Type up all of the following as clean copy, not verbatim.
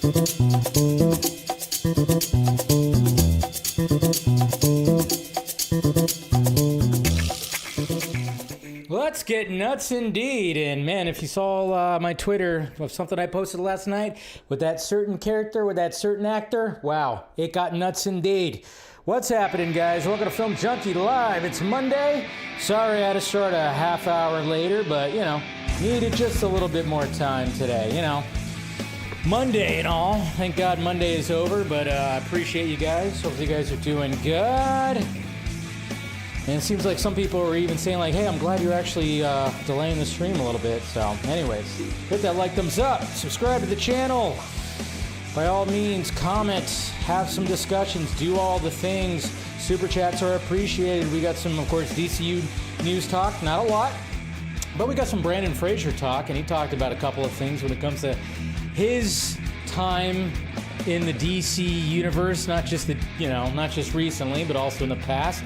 Let's get nuts indeed. And man, if you saw my Twitter of something I posted last night with that certain character, with that certain actor, wow, it got nuts indeed. What's happening, guys? Welcome to Film Junkee Live. It's Monday. Sorry I had to start a half hour later, but you know, needed just a little bit more time today, you know. Monday and all. Thank God Monday is over, but I appreciate you guys. Hopefully you guys are doing good. And it seems like some people are even saying like, hey, I'm glad you're actually delaying the stream a little bit. So anyways, hit that like, thumbs up, subscribe to the channel. By all means, comment, have some discussions, do all the things. Super chats are appreciated. We got some, of course, DCU news talk, not a lot. But we got some Brendan Fraser talk, and he talked about a couple of things when it comes to his time in the DC universe, not just recently, but also in the past.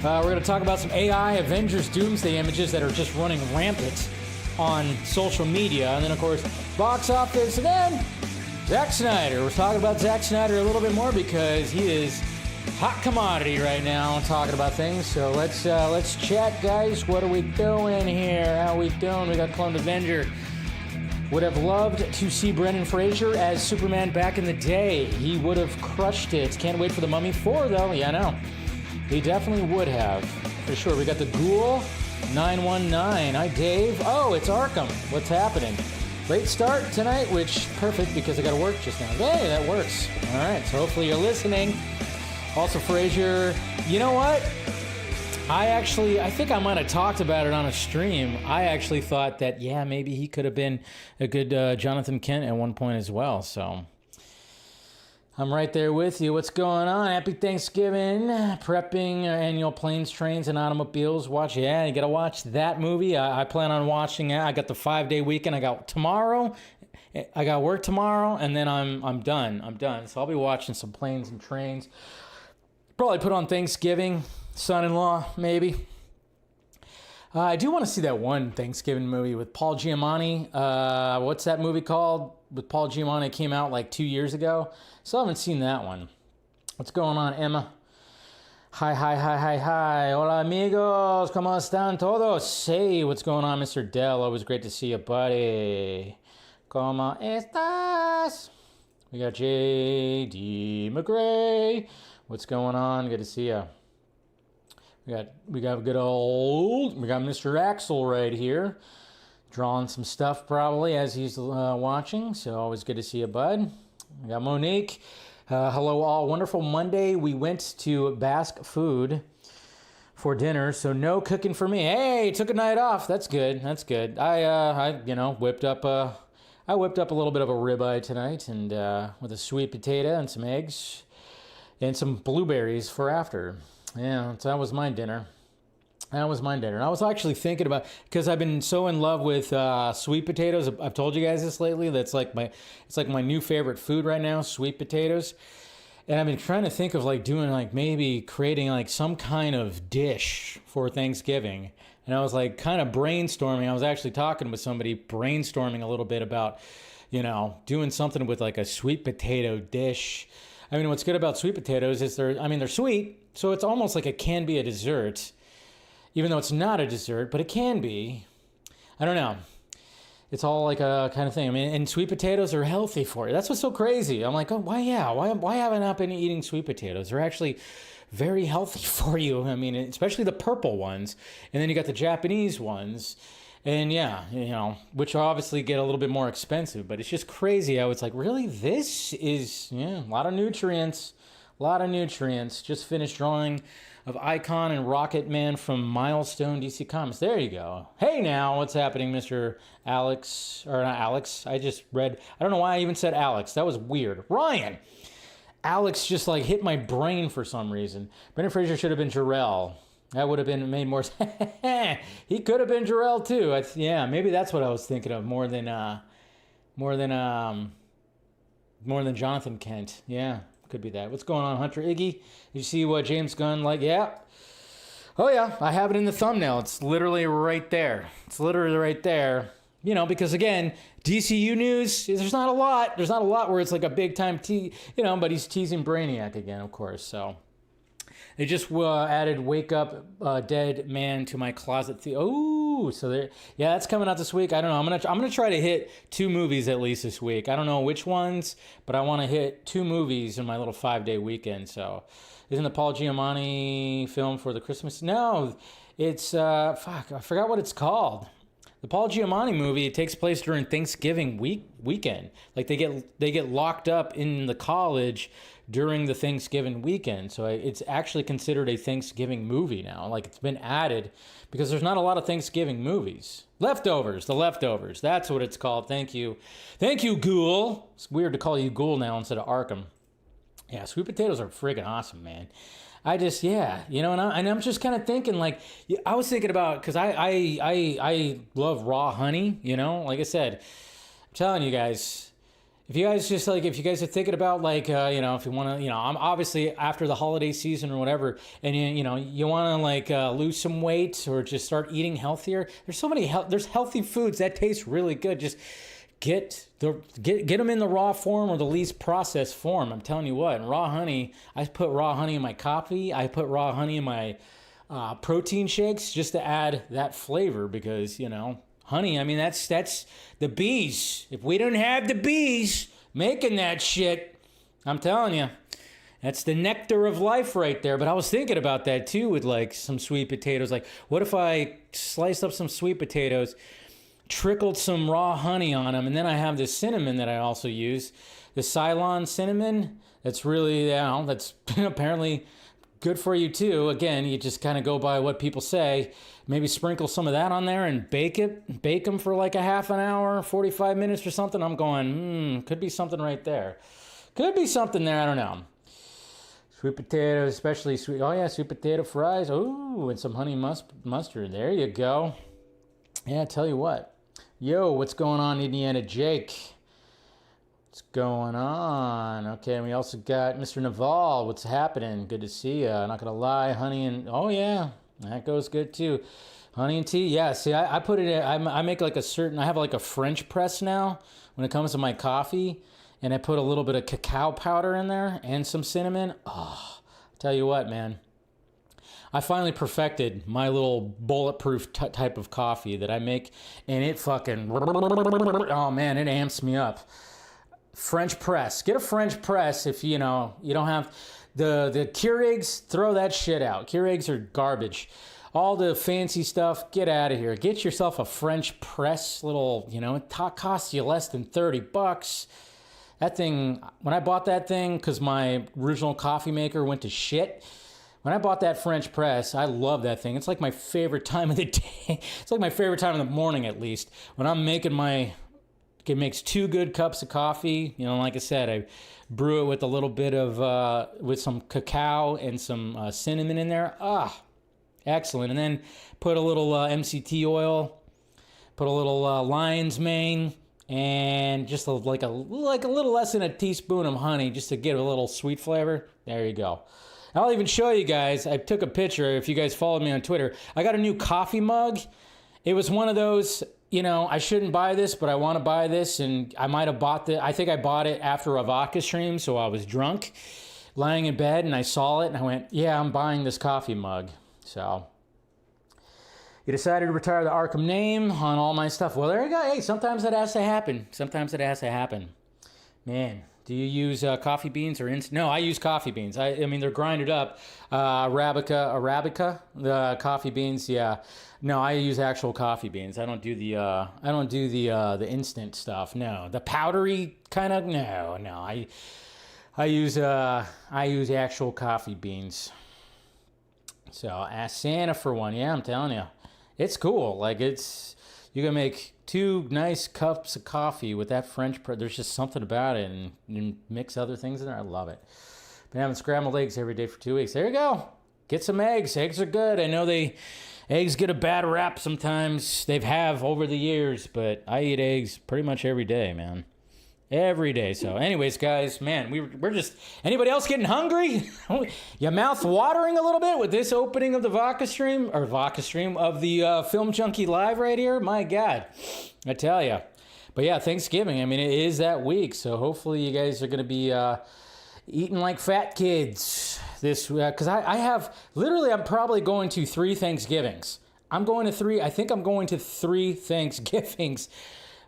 We're going to talk about some AI Avengers Doomsday images that are just running rampant on social media. And then, of course, box office. And then Zack Snyder. We're talking about Zack Snyder a little bit more because he is hot commodity right now talking about things. So let's chat, guys. What are we doing here? How are we doing? We got Cloned Avenger. Would have loved to see Brendan Fraser as Superman back in the day. He would have crushed it. Can't wait for The Mummy 4, though. Yeah, I know. He definitely would have, for sure. We got the Ghoul 919. Hi, Dave. Oh, it's Arkham. What's happening? Late start tonight, which perfect because I got to work just now. Hey, that works. All right, so hopefully you're listening. Also, Fraser, you know what? I think I might have talked about it on a stream. I actually thought that, yeah, maybe he could have been a good Jonathan Kent at one point as well, so I'm right there with you. What's going on? Happy Thanksgiving. Prepping annual planes, trains, and automobiles. Yeah, you got to watch that movie. I plan on watching it. I got the 5-day weekend. I got work tomorrow, and then I'm done. So I'll be watching some planes and trains. Probably put on Thanksgiving. Son-in-law, maybe. I do want to see that one Thanksgiving movie with Paul Giamatti. What's that movie called? With Paul Giamatti, it came out like 2 years ago. Still haven't seen that one. What's going on, Emma? Hi. Hola, amigos. ¿Cómo están todos? Hey, what's going on, Mr. Dell? Always great to see you, buddy. ¿Cómo estás? We got J.D. McGray. What's going on? Good to see you. We got Mr. Axel right here, drawing some stuff probably as he's watching. So always good to see you, bud. We got Monique. Hello all. Wonderful Monday. We went to Basque Food for dinner, so no cooking for me. Hey, took a night off. That's good. I whipped up a little bit of a ribeye tonight, and with a sweet potato and some eggs and some blueberries for after. Yeah, so that was my dinner. And I was actually thinking about, because I've been so in love with sweet potatoes. I've told you guys this lately. It's like my new favorite food right now, sweet potatoes. And I've been trying to think of like doing like maybe creating like some kind of dish for Thanksgiving. And I was like kind of brainstorming. I was actually talking with somebody, brainstorming a little bit about, doing something with like a sweet potato dish. I mean, what's good about sweet potatoes is they're sweet. So it's almost like it can be a dessert, even though it's not a dessert, but it can be. I don't know. It's all like a kind of thing. I mean, and sweet potatoes are healthy for you. That's what's so crazy. I'm like, oh, why have I not been eating sweet potatoes? They're actually very healthy for you. I mean, especially the purple ones. And then you got the Japanese ones. And yeah, which obviously get a little bit more expensive. But it's just crazy how it's like, really? This is, a lot of nutrients. Just finished drawing of Icon and Rocket Man from Milestone DC Comics. There you go. Hey now, what's happening, Mr. Alex? Or not Alex. I just read. I don't know why I even said Alex. That was weird. Ryan. Alex just like hit my brain for some reason. Brendan Fraser should have been Jarrell. That would have made more sense. He could have been Jarrell too. Maybe that's what I was thinking of more than Jonathan Kent. Yeah. Could be that. What's going on, Hunter Iggy? Did you see what James Gunn like? Yeah. Oh, yeah. I have it in the thumbnail. It's literally right there. because again, DCU news, there's not a lot. There's not a lot where it's like a big time but he's teasing Brainiac again, of course. So they just added Wake Up Dead Man to my closet. That's coming out this week. I don't know. I'm gonna try to hit 2 movies at least this week. I don't know which ones, but I want to hit 2 movies in my little 5-day weekend. So, isn't the Paul Giamatti film for the Christmas? No, it's I forgot what it's called. The Paul Giamatti movie, it takes place during Thanksgiving weekend. Like they get locked up in the college during the Thanksgiving weekend. So it's actually considered a Thanksgiving movie now. Like it's been added because there's not a lot of Thanksgiving movies. The Leftovers. That's what it's called. Thank you, Ghoul. It's weird to call you Ghoul now instead of Arkham. Yeah, sweet potatoes are friggin' awesome, man. And I'm just kind of thinking, like, I was thinking about, because I love raw honey, like I said, I'm telling you guys, if you guys are thinking about, like, if you want to, I'm obviously after the holiday season or whatever, and you want to, like, lose some weight or just start eating healthier, there's healthy foods that taste really good. Just get them in the raw form or the least processed form. I'm telling you what, and raw honey, I put raw honey in my coffee. I put raw honey in my protein shakes just to add that flavor because, honey, I mean, that's the bees. If we don't have the bees making that shit, I'm telling you, that's the nectar of life right there. But I was thinking about that too with like some sweet potatoes. Like, what if I sliced up some sweet potatoes, trickled some raw honey on them, and then I have this cinnamon that I also use, the Ceylon cinnamon. That's really, that's apparently good for you too. Again, you just kind of go by what people say. Maybe sprinkle some of that on there and bake them for like a half an hour, 45 minutes or something. I'm going, could be something right there. Could be something there, I don't know. Sweet potatoes, especially sweet potato fries. Ooh, and some honey mustard. There you go. Yeah, tell you what. Yo, what's going on, Indiana Jake? What's going on? Okay, and we also got Mr. Naval. What's happening? Good to see you. Not gonna lie, honey and that goes good too. Honey and tea. Yeah. See, I put it in. I make like I have like a French press now when it comes to my coffee, and I put a little bit of cacao powder in there and some cinnamon. Oh, tell you what, man. I finally perfected my little bulletproof type of coffee that I make, and it fucking, oh man, it amps me up. French press. Get a French press if you don't have the Keurigs, throw that shit out. Keurigs are garbage. All the fancy stuff, get out of here. Get yourself a French press little, it costs you less than $30. That thing, when I bought that thing, because my original coffee maker went to shit, when I bought that French press, I love that thing. It's like my favorite time of the day. It's like my favorite time in the morning, at least. When I'm making it makes 2 good cups of coffee. Like I said, I brew it with a little bit of, with some cacao and some cinnamon in there. Excellent. And then put a little MCT oil, put a little lion's mane, and just like a little less than a teaspoon of honey just to get a little sweet flavor. There you go. I'll even show you guys. I took a picture. If you guys followed me on Twitter, I got a new coffee mug. It was one of those, I shouldn't buy this, but I want to buy this. And I might have bought I think I bought it after a vodka stream. So I was drunk, lying in bed, and I saw it. And I went, yeah, I'm buying this coffee mug. So you decided to retire the Arkham name on all my stuff. Well, there you go. Hey, sometimes that has to happen. Man. Do you use coffee beans or No, I use coffee beans. I mean, they're grinded up. Arabica, the coffee beans. Yeah. No, I use actual coffee beans. I don't do the instant stuff. No, the powdery kind of. No. I use actual coffee beans. So ask Santa for one. Yeah, I'm telling you, it's cool. Like you can make 2 nice cups of coffee with that French press. There's just something about it, and you mix other things in there. I love it. Been having scrambled eggs every day for 2 weeks. There you go. Get some eggs. Eggs are good. I know eggs get a bad rap sometimes. They've over the years, but I eat eggs pretty much every day, man. Every day. So anyways, guys, man, we're just, anybody else getting hungry? Your mouth watering a little bit with this opening of the vodka stream of the Film Junkie Live right here? My God, I tell you. But yeah, Thanksgiving, I mean, it is that week. So hopefully you guys are going to be eating like fat kids this, because I have, literally, I'm probably going to 3 Thanksgivings. I think I'm going to 3 Thanksgivings.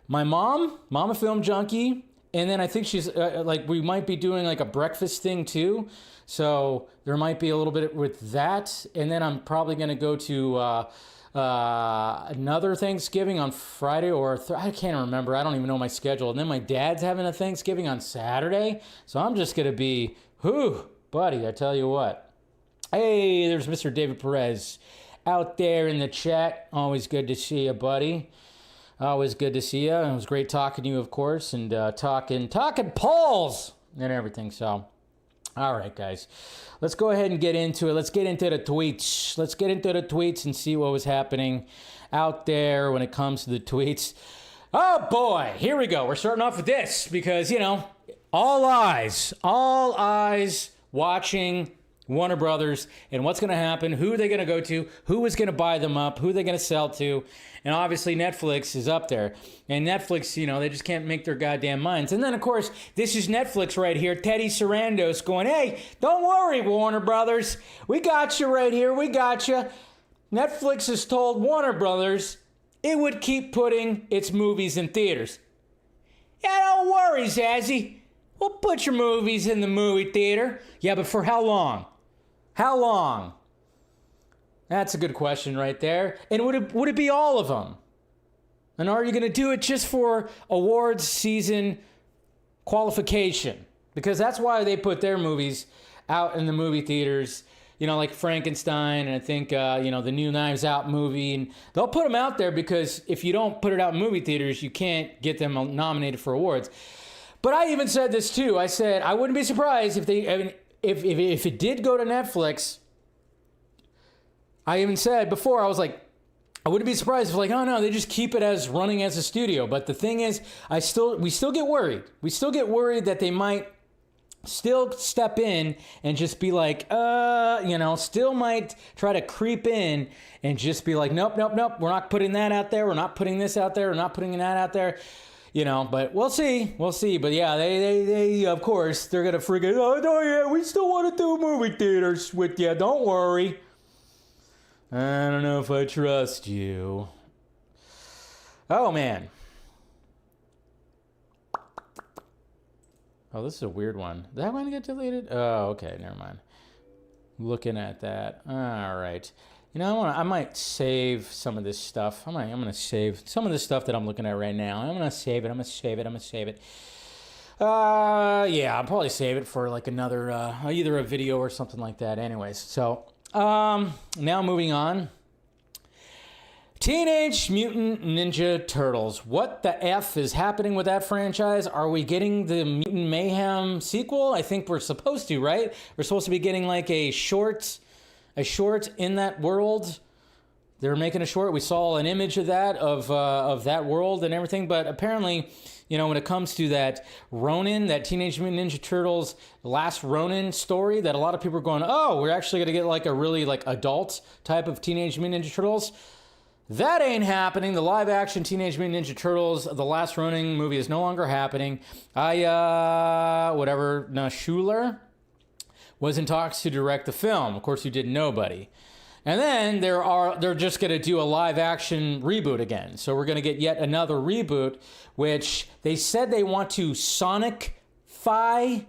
My Mama Film Junkie, and then I think she's, like, we might be doing, like, a breakfast thing, too. So there might be a little bit with that. And then I'm probably going to go to another Thanksgiving on Friday or I can't remember. I don't even know my schedule. And then my dad's having a Thanksgiving on Saturday. So I'm just going to be, buddy, I tell you what. Hey, there's Mr. David Perez out there in the chat. Always good to see you, buddy. Always good to see you. It was great talking to you, of course, and talking polls and everything. So, all right, guys, let's go ahead and get into it. Let's get into the tweets. Let's get into the tweets and see what was happening out there when it comes to the tweets. Oh, boy, here we go. We're starting off with this because, you know, all eyes watching Warner Brothers and what's going to happen, who are they going to go to, who is going to buy them up, who are they going to sell to, and obviously Netflix is up there. And Netflix, you know, they just can't make their goddamn minds. And then, of course, this is Netflix right here, Teddy Sarandos going, hey, don't worry, Warner Brothers, we got you right here, we got you. Netflix has told Warner Brothers it would keep putting its movies in theaters. Yeah, don't worry, Zazzy, we'll put your movies in the movie theater. Yeah, but for how long? How long? That's a good question right there. And would it be all of them? And are you going to do it just for awards season qualification? Because that's why they put their movies out in the movie theaters, you know, like Frankenstein, and I think, you know, the new Knives Out movie. And they'll put them out there because if you don't put it out in movie theaters, you can't get them nominated for awards. But I even said this too. I said I wouldn't be surprised if they, I mean, if it did go to Netflix. I even said before, I was like, I wouldn't be surprised if, like, oh no, they just keep it as running as a studio. But the thing is, we still get worried. We still get worried that they might still step in and just be like, you know, still might try to creep in and just be like, nope, we're not putting that out there. We're not putting this out there. We're not putting that out there. You know, but we'll see. But yeah, they of course, they're going to freaking, oh, no, yeah, we still want to do movie theaters with you. Don't worry. I don't know if I trust you. Oh, man. Oh, this is a weird one. Did that one get deleted? Oh, okay, never mind. Looking at that. All right. You know, I might save some of this stuff. I'm going to save some of the stuff that I'm looking at right now. I'm going to save it. Yeah, I'll probably save it for like another, either a video or something like that. Anyways, so now moving on. Teenage Mutant Ninja Turtles. What the F is happening with that franchise? Are we getting the Mutant Mayhem sequel? I think we're supposed to, right? We're supposed to be getting like a short in that world. They're making a short. We saw an image of that world and everything. But apparently, you know, when it comes to that Ronin, that Teenage Mutant Ninja Turtles Last Ronin story, that a lot of people are going, oh, we're actually going to get like a really like adult type of Teenage Mutant Ninja Turtles. That ain't happening. The live action Teenage Mutant Ninja Turtles, the Last Ronin movie is no longer happening. Schuler was in talks to direct the film. Of course, you did Nobody. And then they're just going to do a live action reboot again. So we're going to get yet another reboot, which they said they want to Sonic-fy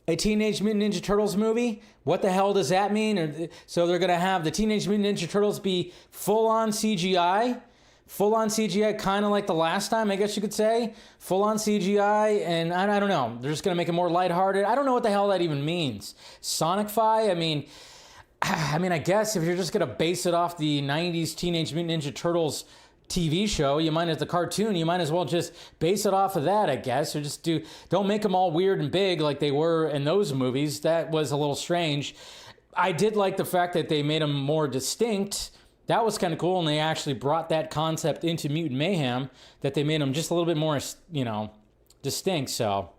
a Teenage Mutant Ninja Turtles movie. What the hell does that mean? So they're going to have the Teenage Mutant Ninja Turtles be full-on CGI. Full-on CGI, kind of like the last time, I guess you could say. Full-on CGI, and I don't know. They're just going to make it more lighthearted. I don't know what the hell that even means. Sonic-fy? I mean, I guess if you're just going to base it off the 90s Teenage Mutant Ninja Turtles TV show, the cartoon, you might as well just base it off of that, I guess. Or just don't make them all weird and big like they were in those movies. That was a little strange. I did like the fact that they made them more distinct. That was kind of cool, and they actually brought that concept into Mutant Mayhem, that they made them just a little bit more, you know, distinct, so,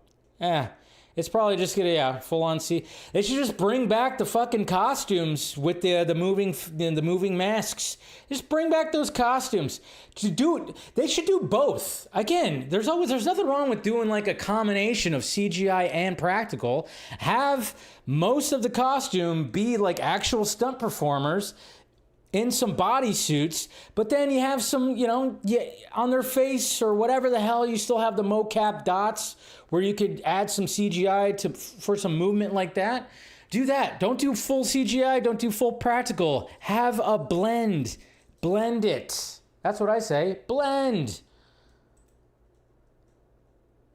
it's probably just gonna, full on see. They should just bring back the fucking costumes with the moving masks. Just bring back those costumes. They should do both. Again, there's nothing wrong with doing like a combination of CGI and practical. Have most of the costume be like actual stunt performers in some bodysuits, but then you have some, on their face or whatever the hell, you still have the mocap dots where you could add some CGI for some movement like that. Do that. Don't do full CGI. Don't do full practical. Have a blend. Blend it. That's what I say. Blend.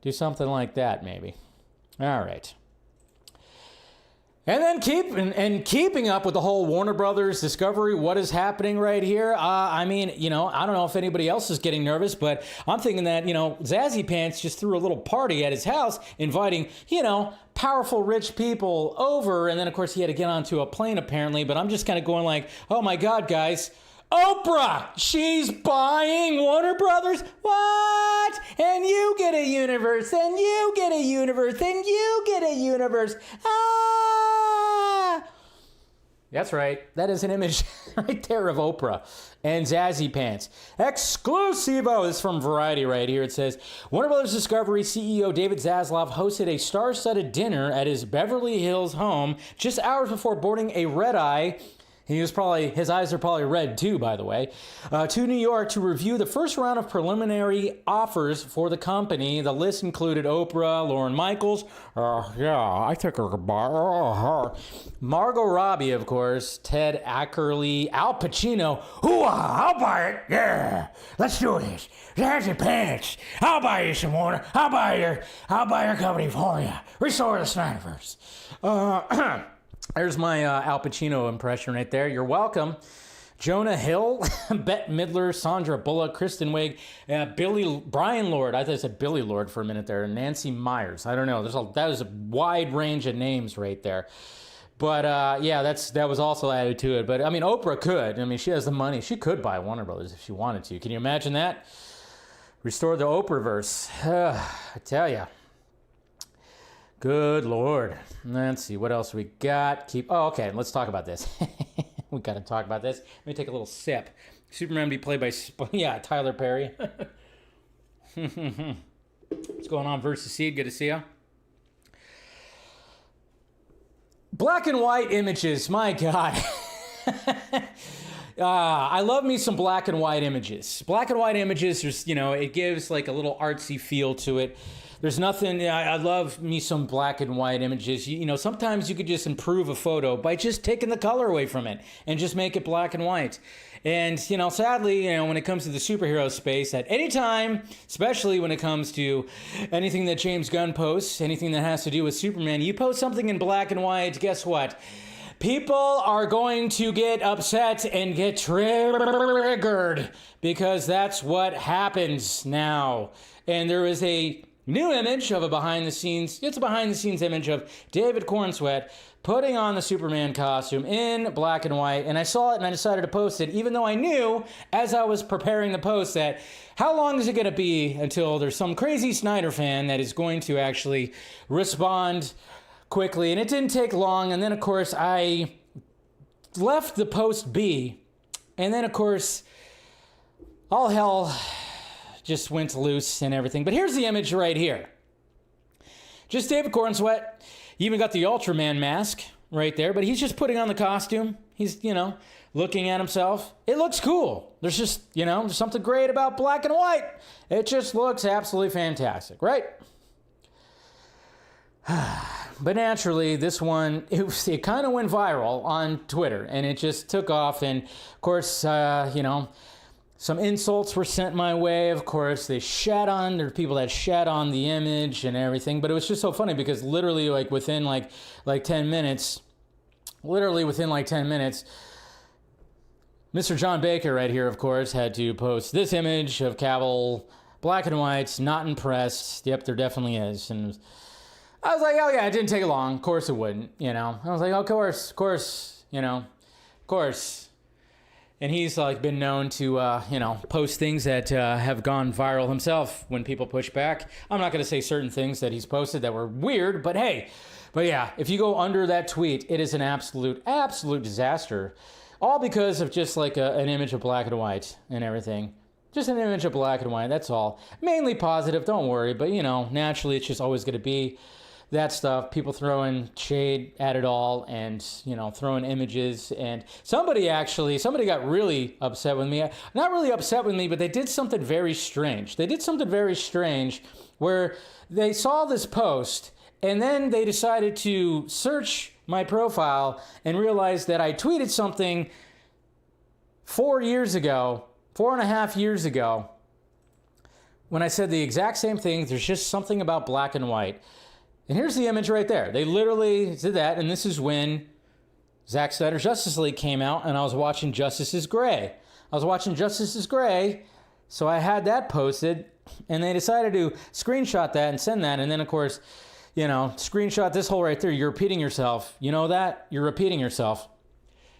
Do something like that, maybe. All right. And then keeping up with the whole Warner Brothers Discovery, what is happening right here? I don't know if anybody else is getting nervous, but I'm thinking that, Zazzy Pants just threw a little party at his house, inviting, powerful rich people over. And then, of course, he had to get onto a plane, apparently. But I'm just kind of going like, oh, my God, guys. Oprah, she's buying Warner Brothers? What? And you get a universe, and you get a universe, and you get a universe. Ah! That's right. That is an image right there of Oprah and Zazzy Pants. Exclusivo. This is from Variety right here. It says, Warner Brothers Discovery CEO David Zaslav hosted a star-studded dinner at his Beverly Hills home just hours before boarding a red-eye. His eyes are probably red too, by the way, to New York to review the first round of preliminary offers for the company. The list included Oprah, Lorne Michaels, I think I could buy her. Margot Robbie, of course, Ted Ackerley, Al Pacino. I'll buy it. Yeah, let's do this. Zazzy Pants. I'll buy you some Warner. I'll buy your company for you. Restore the Snyderverse. There's my Al Pacino impression right there. You're welcome. Jonah Hill, Bette Midler, Sandra Bullock, Kristen Wiig, Brian Lord. I thought I said Billy Lord for a minute there. Nancy Myers. I don't know. That was a wide range of names right there. But that was also added to it. But I mean, Oprah could. I mean, she has the money. She could buy Warner Brothers if she wanted to. Can you imagine that? Restore the Oprahverse. I tell ya. Good Lord. Let's see, what else we got? Okay, let's talk about this. We got to talk about this. Let me take a little sip. Superman be played by, Tyler Perry. What's going on, Versus Seed? Good to see you. Black and white images, my God. I love me some black and white images. Black and white images, there's, it gives like a little artsy feel to it. There's nothing, I love me some black and white images. Sometimes you could just improve a photo by just taking the color away from it and just make it black and white. And, sadly, when it comes to the superhero space, at any time, especially when it comes to anything that James Gunn posts, anything that has to do with Superman, you post something in black and white, guess what? People are going to get upset and get triggered because that's what happens now. And there is a new image of a behind-the-scenes image of David Corenswet putting on the Superman costume in black and white. And I saw it and I decided to post it, even though I knew as I was preparing the post that how long is it going to be until there's some crazy Snyder fan that is going to actually respond quickly. And it didn't take long. And then, of course, I left the post be. And then, of course, all hell just went loose and everything. But here's the image right here. Just David Corenswet. You even got the Ultraman mask right there, but he's just putting on the costume. He's, looking at himself. It looks cool. There's just, there's something great about black and white. It just looks absolutely fantastic, right? But naturally, this one, it kind of went viral on Twitter, and it just took off. And, of course, some insults were sent my way. Of course, there are people that shat on the image and everything. But it was just so funny because literally, within 10 minutes, Mr. John Baker right here, of course, had to post this image of Cavill, black and white, not impressed. Yep, there definitely is. And I was like, oh yeah, it didn't take long. Of course it wouldn't, I was like, oh, of course. And he's like been known to, post things that have gone viral himself when people push back. I'm not going to say certain things that he's posted that were weird, but hey. But yeah, if you go under that tweet, it is an absolute disaster. All because of just like an image of black and white and everything. Just an image of black and white, that's all. Mainly positive, don't worry. But, naturally it's just always going to be that stuff, people throwing shade at it all and, throwing images. And somebody got really upset with me. Not really upset with me, but they did something very strange. Where they saw this post and then they decided to search my profile and realized that I tweeted something 4.5 years ago, when I said the exact same thing. There's just something about black and white. And here's the image right there. They literally did that, and this is when Zack Snyder's Justice League came out, and I was watching Justice is Gray, so I had that posted, and they decided to screenshot that and send that, and then, of course, screenshot this hole right there. You're repeating yourself. You know that? You're repeating yourself.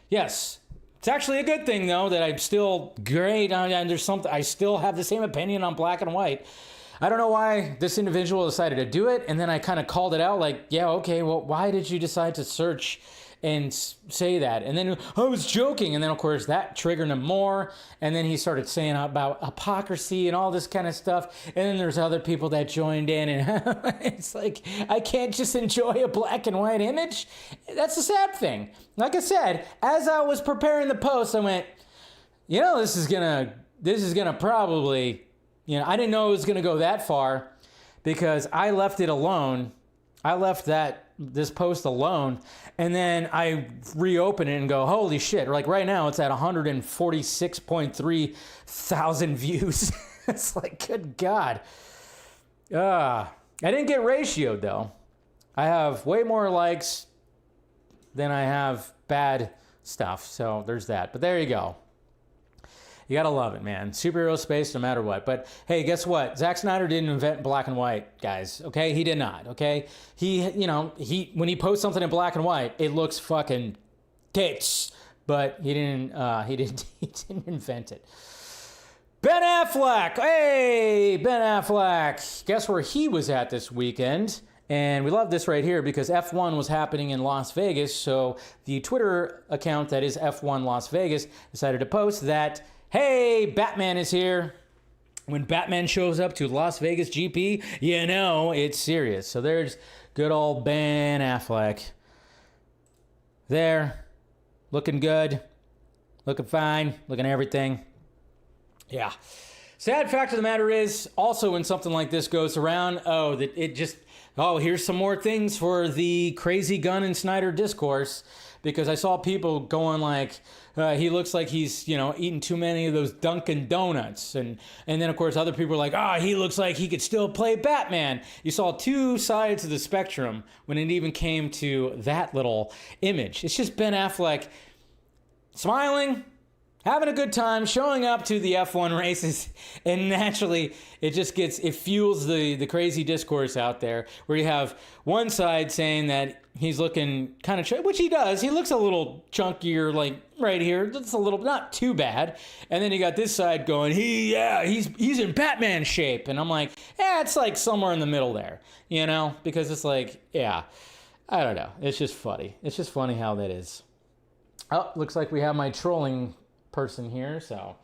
Yes. It's actually a good thing, though, that I'm still great, and there's something, I still have the same opinion on black and white. I don't know why this individual decided to do it, and then I kind of called it out like, yeah, okay, well, why did you decide to search and say that? And then I was joking, and then, of course, that triggered him more, and then he started saying about hypocrisy and all this kind of stuff, and then there's other people that joined in, and it's like, I can't just enjoy a black and white image? That's the sad thing. Like I said, as I was preparing the post, I went, this is gonna probably... I didn't know it was going to go that far because I left it alone. I left this post alone, and then I reopened it and go, holy shit. Like right now it's at 146.3 thousand views. It's like, good God. I didn't get ratioed though. I have way more likes than I have bad stuff. So there's that. But there you go. You gotta love it, man. Superhero space, no matter what. But hey, guess what? Zack Snyder didn't invent black and white, guys. Okay, he did not. Okay, when he posts something in black and white, it looks fucking tits. But he didn't invent it. Ben Affleck. Hey, Ben Affleck. Guess where he was at this weekend? And we love this right here because F1 was happening in Las Vegas. So the Twitter account that is F1 Las Vegas decided to post that, hey, Batman is here. When Batman shows up to Las Vegas GP, it's serious. So there's good old Ben Affleck. There, looking good, looking fine, looking everything. Yeah. Sad fact of the matter is, also when something like this goes around, here's some more things for the crazy Gunn and Snyder discourse. Because I saw people going like, he looks like he's, eating too many of those Dunkin' Donuts. And then, of course, other people are like, he looks like he could still play Batman. You saw two sides of the spectrum when it even came to that little image. It's just Ben Affleck smiling, having a good time, showing up to the F1 races, and naturally it fuels the crazy discourse out there where you have one side saying that he's looking kind of, which he does. He looks a little chunkier, like right here. It's a little, not too bad. And then you got this side going, he's in Batman shape. And I'm like, it's like somewhere in the middle there, because it's like, I don't know. It's just funny. It's just funny how that is. Oh, looks like we have my trolling person here, so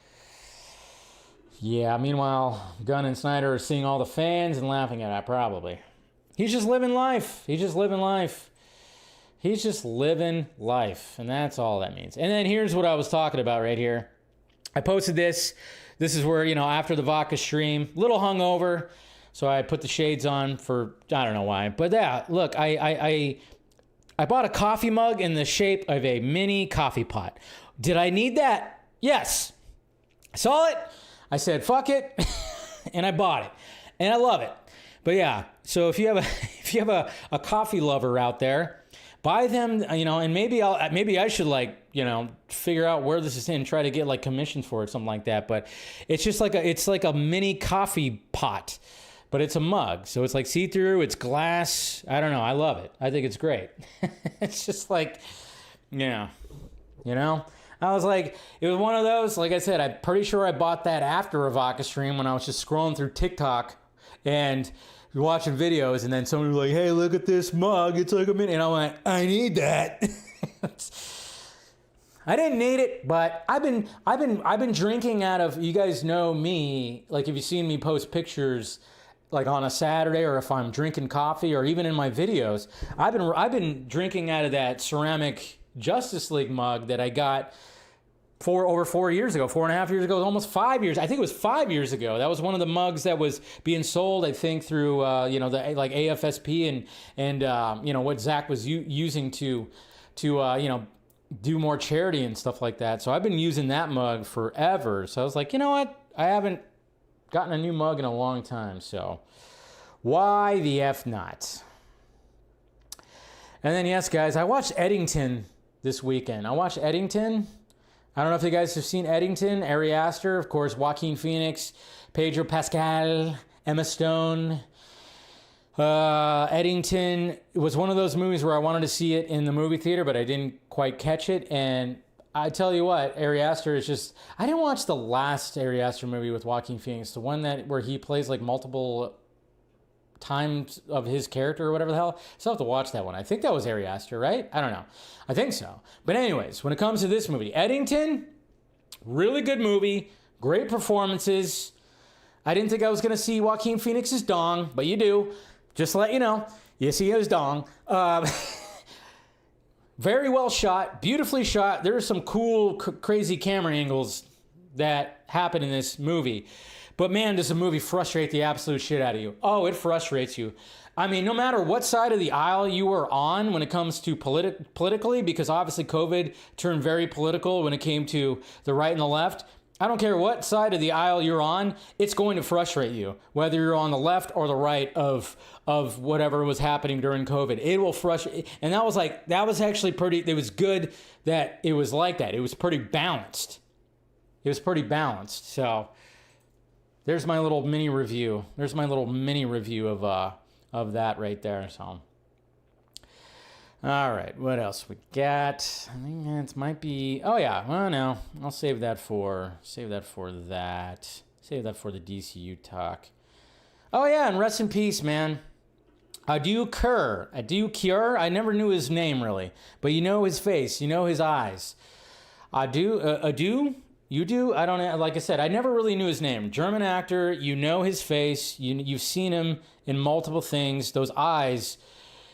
yeah. Meanwhile, Gunn and Snyder are seeing all the fans and laughing at it. Probably he's just living life, and that's all that means. And then here's what I was talking about right here. I posted this is where, after the vodka stream, little hungover, so I put the shades on for, I don't know why, but yeah, look, I bought a coffee mug in the shape of a mini coffee pot. Did I need that? Yes. I saw it. I said, fuck it. And I bought it. And I love it. But yeah, so if you have a coffee lover out there, buy them, and maybe I should figure out where this is in, try to get like commissions for it, something like that. But it's just like a mini coffee pot, but it's a mug. So it's like see-through, it's glass. I don't know. I love it. I think it's great. It's just like, I was like, it was one of those, like I said, I'm pretty sure I bought that after a Vodka stream when I was just scrolling through TikTok and watching videos, and then someone was like, hey, look at this mug, it's like a minute, and I went, I need that. I didn't need it, but I've been drinking out of, you guys know me, like if you've seen me post pictures like on a Saturday, or if I'm drinking coffee, or even in my videos, I've been drinking out of that ceramic Justice League mug that I got over 4 years ago, 4.5 years ago, almost 5 years. I think it was 5 years ago. That was one of the mugs that was being sold, I think, through the like AFSP and what Zach was using to do more charity and stuff like that. So I've been using that mug forever. So I was like, you know what? I haven't gotten a new mug in a long time. So why the F not? And then, yes, guys, I watched Eddington this weekend. I watched Eddington. I don't know if you guys have seen Eddington. Ari Aster, of course, Joaquin Phoenix, Pedro Pascal, Emma Stone. Eddington, it was one of those movies where I wanted to see it in the movie theater, but I didn't quite catch it. And I tell you what, Ari Aster is just... I didn't watch the last Ari Aster movie with Joaquin Phoenix, the one where he plays like multiple times of his character or whatever the hell. Still have to watch that one. I think that was Ari Aster, right? I don't know. I think so. But anyways, when it comes to this movie, Eddington, really good movie, great performances. I didn't think I was going to see Joaquin Phoenix's dong, but you do. Just to let you know, you see his dong. Very well shot, beautifully shot. There are some cool, crazy camera angles that happen in this movie. But man, does the movie frustrate the absolute shit out of you. Oh, it frustrates you. I mean, no matter what side of the aisle you were on when it comes to politically, because obviously COVID turned very political when it came to the right and the left. I don't care what side of the aisle you're on, it's going to frustrate you, whether you're on the left or the right of whatever was happening during COVID. It will frustrate. And that was actually pretty, it was good that it was like that. It was pretty balanced. So there's my little mini review. Of that right there. So, all right, what else we got? I think it might be. Oh yeah, well no, I'll save that for that. Save that for the DCU talk. Oh yeah, and rest in peace, man. Adu Kier. I never knew his name really, but you know his face, you know his eyes. Adu. You do? I don't know. Like I said, I never really knew his name. German actor, you know his face. You've seen him in multiple things. Those eyes,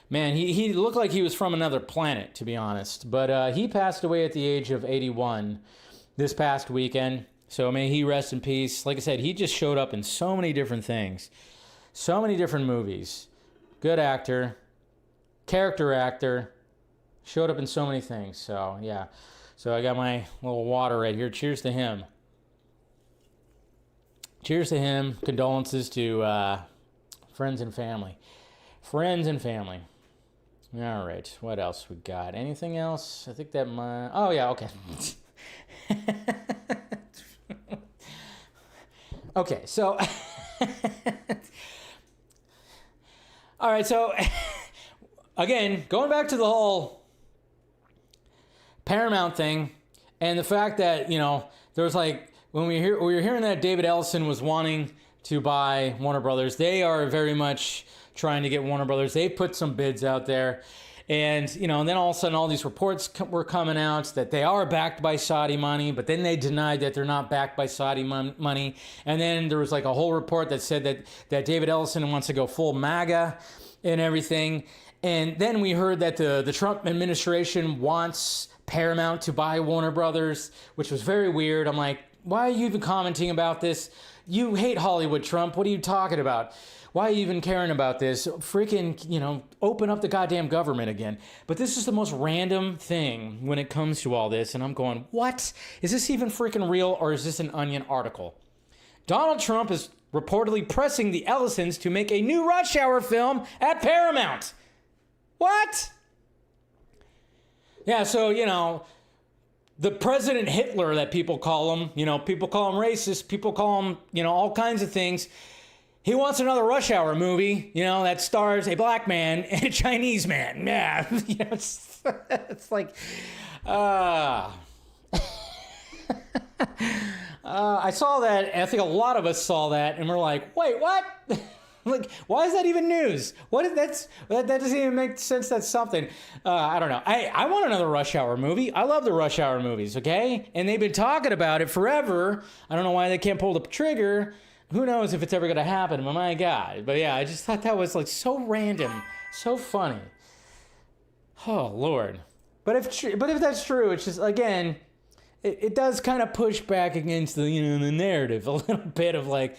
man, he looked like he was from another planet, to be honest. But he passed away at the age of 81 this past weekend. So may he rest in peace. Like I said, he just showed up in so many different things. So many different movies. Good actor. Character actor. Showed up in so many things. So, yeah. So I got my little water right here. Cheers to him. Cheers to him. Condolences to friends and family. All right. What else we got? Anything else? I think that might... Oh, yeah. Okay. Okay. So... All right. So, again, going back to the whole... Paramount thing, and the fact that, there was like, when we were hearing that David Ellison was wanting to buy Warner Brothers, they are very much trying to get Warner Brothers. They put some bids out there, and, and then all of a sudden all these reports were coming out that they are backed by Saudi money, but then they denied that they're not backed by Saudi money, and then there was like a whole report that said that David Ellison wants to go full MAGA and everything, and then we heard that the Trump administration wants Paramount to buy Warner Brothers, which was very weird. I'm like, why are you even commenting about this? You hate Hollywood, Trump. What are you talking about? Why are you even caring about this? Freaking, open up the goddamn government again. But this is the most random thing when it comes to all this. And I'm going, what? Is this even freaking real, or is this an Onion article? Donald Trump is reportedly pressing the Ellisons to make a new Rush Hour film at Paramount. What? Yeah, so, the President Hitler that people call him, people call him racist, people call him, all kinds of things. He wants another Rush Hour movie, that stars a black man and a Chinese man. Yeah, it's like, I saw that, and I think a lot of us saw that, and we're like, wait, what? Like, why is that even news? That doesn't even make sense. That's something. I don't know. I want another Rush Hour movie. I love the Rush Hour movies, okay? And they've been talking about it forever. I don't know why they can't pull the trigger. Who knows if it's ever going to happen, but my God. But yeah, I just thought that was like so random, so funny. Oh, Lord. But if that's true, it's just, again, it does kind of push back against the, the narrative a little bit of like,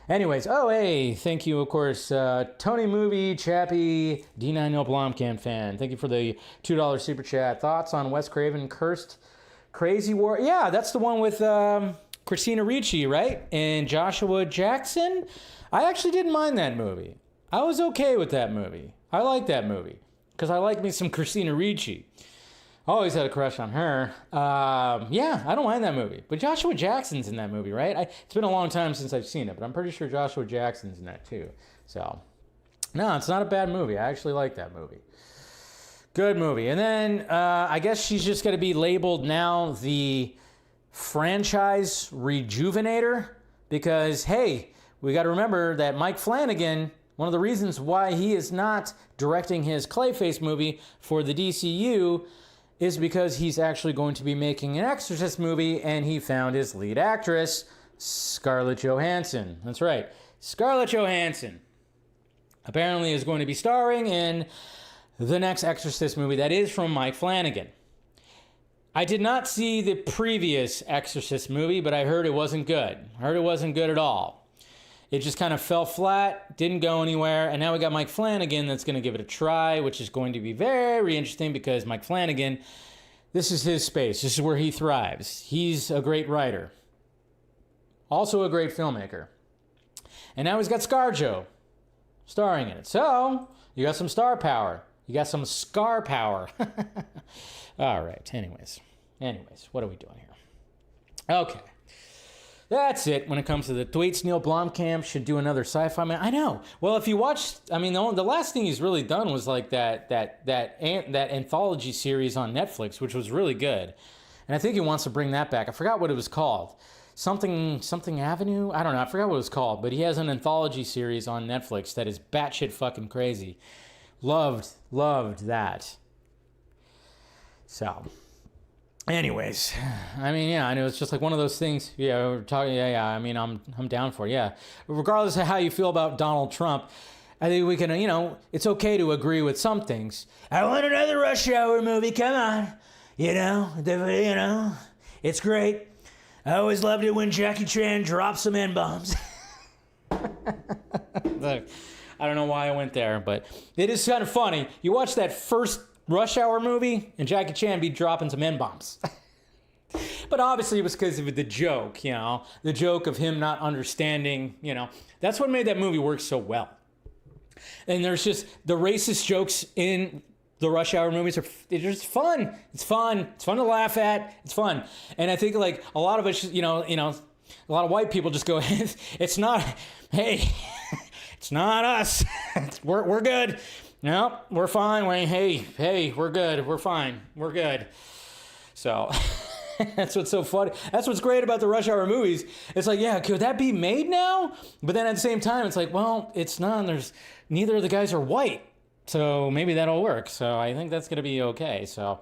anyways, hey, thank you, of course, Tony Movie, Chappie, D9 No Blomkamp fan. Thank you for the $2 super chat. Thoughts on Wes Craven, Cursed Crazy War? Yeah, that's the one with Christina Ricci, right? And Joshua Jackson. I actually didn't mind that movie. I was okay with that movie. I like that movie because I like me some Christina Ricci. Always had a crush on her. Yeah, I don't mind that movie. But Joshua Jackson's in that movie, right? It's been a long time since I've seen it, but I'm pretty sure Joshua Jackson's in that too. So, no, it's not a bad movie. I actually like that movie. Good movie. And then I guess she's just going to be labeled now the franchise rejuvenator because, hey, we got to remember that Mike Flanagan, one of the reasons why he is not directing his Clayface movie for the DCU is because he's actually going to be making an Exorcist movie, and he found his lead actress, Scarlett Johansson. That's right. Scarlett Johansson apparently is going to be starring in the next Exorcist movie that is from Mike Flanagan. I did not see the previous Exorcist movie, but I heard it wasn't good. I heard it wasn't good at all. It just kind of fell flat, didn't go anywhere, and now we got Mike Flanagan that's going to give it a try, which is going to be very interesting because Mike Flanagan, this is his space. This is where he thrives. He's a great writer. Also a great filmmaker. And now he's got ScarJo starring in it. So, you got some star power. You got some scar power. All right, anyways, what are we doing here? Okay. That's it when it comes to the tweets. Neil Blomkamp should do another sci-fi man. I know. Well, if you watched, the last thing he's really done was like that anthology series on Netflix, which was really good. And I think he wants to bring that back. I forgot what it was called. Something Avenue? I don't know. I forgot what it was called. But he has an anthology series on Netflix that is batshit fucking crazy. Loved that. So... anyways, I know it's just like one of those things. Yeah, we're talking. I'm down for it. Yeah, regardless of how you feel about Donald Trump, I think we can. It's okay to agree with some things. I want another Rush Hour movie. Come on, it's great. I always loved it when Jackie Chan dropped some N-bombs. Look, I don't know why I went there, but it is kind of funny. You watch that first Rush Hour movie, and Jackie Chan be dropping some N-bombs. But obviously it was because of the joke, the joke of him not understanding, That's what made that movie work so well. And there's just the racist jokes in the Rush Hour movies they're just fun. It's fun. It's fun to laugh at. It's fun. And I think like a lot of us, a lot of white people just go, it's not, hey, it's not us. We're good. No, we're fine. Hey, we're good. We're fine. We're good. So that's what's so funny. That's what's great about the Rush Hour movies. It's like, yeah, could that be made now? But then at the same time, it's like, well, it's not. Neither of the guys are white. So maybe that'll work. So I think that's going to be okay. So,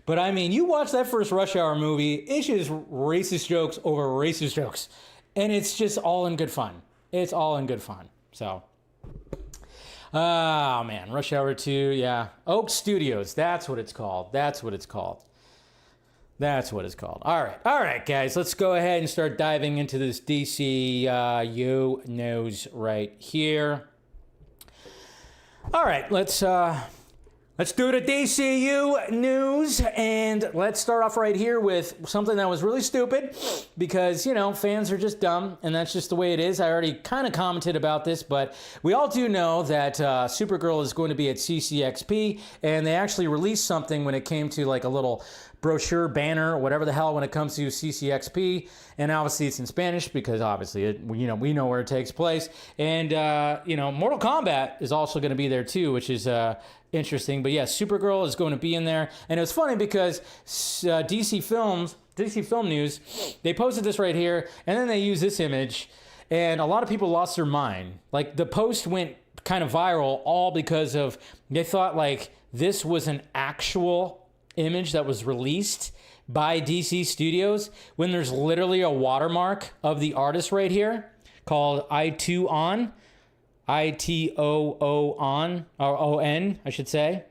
but you watch that first Rush Hour movie, it's just racist jokes over racist jokes. And it's just all in good fun. It's all in good fun. So... oh, man. Rush Hour 2, yeah. Oak Studios. That's what it's called. All right, guys. Let's go ahead and start diving into this DCU news right here. All right, let's do the DCU news, and let's start off right here with something that was really stupid because, fans are just dumb, and that's just the way it is. I already kind of commented about this, but we all do know that Supergirl is going to be at CCXP, and they actually released something when it came to like a little brochure, banner, whatever the hell when it comes to CCXP. And obviously it's in Spanish because obviously we know where it takes place. And Mortal Kombat is also going to be there too, which is interesting. But yeah, Supergirl is going to be in there. And it was funny because DC Film News, they posted this right here, and then they used this image, and a lot of people lost their mind. Like, the post went kind of viral all because of, they thought like this was an actual image that was released by DC Studios, when there's literally a watermark of the artist right here called I2ON, I-T-O-O-ON, or O-N, I should say.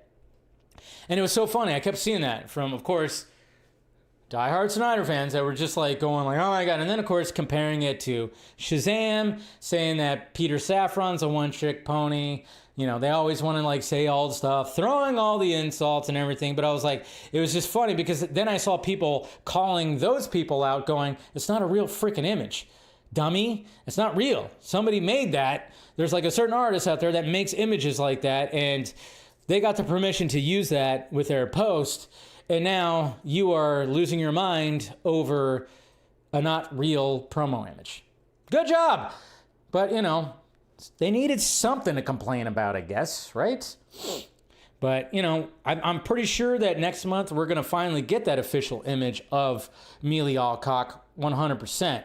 And it was so funny. I kept seeing that from, of course, diehard Snyder fans that were just like going like, oh my God. And then, of course, comparing it to Shazam, saying that Peter Safran's a one-trick pony. You know, they always want to like say all the stuff, throwing all the insults and everything. But I was like, it was just funny because then I saw people calling those people out going, it's not a real freaking image. Dummy, it's not real. Somebody made that. There's like a certain artist out there that makes images like that, and they got the permission to use that with their post. And now you are losing your mind over a not real promo image. Good job. But, you know, they needed something to complain about, I guess, right? But, you know, I'm pretty sure that next month we're going to finally get that official image of Mealy Alcock 100%.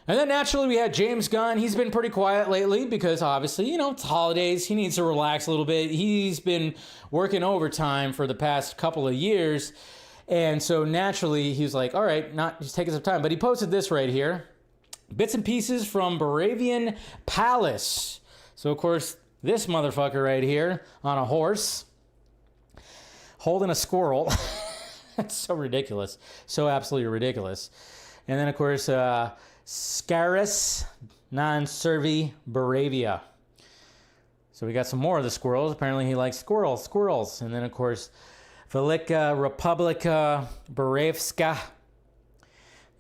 And then naturally we had James Gunn. He's been pretty quiet lately because obviously, you know, it's holidays. He needs to relax a little bit. He's been working overtime for the past couple of years. And so naturally he's like, all right, just taking some time. But he posted this right here. Bits and pieces from Baravian Palace. So of course, this motherfucker right here on a horse holding a squirrel. That's so ridiculous. So absolutely ridiculous. And then of course, Scarus non-servi Baravia. So we got some more of the squirrels. Apparently he likes squirrels. And then of course, Velika Republika Baravska.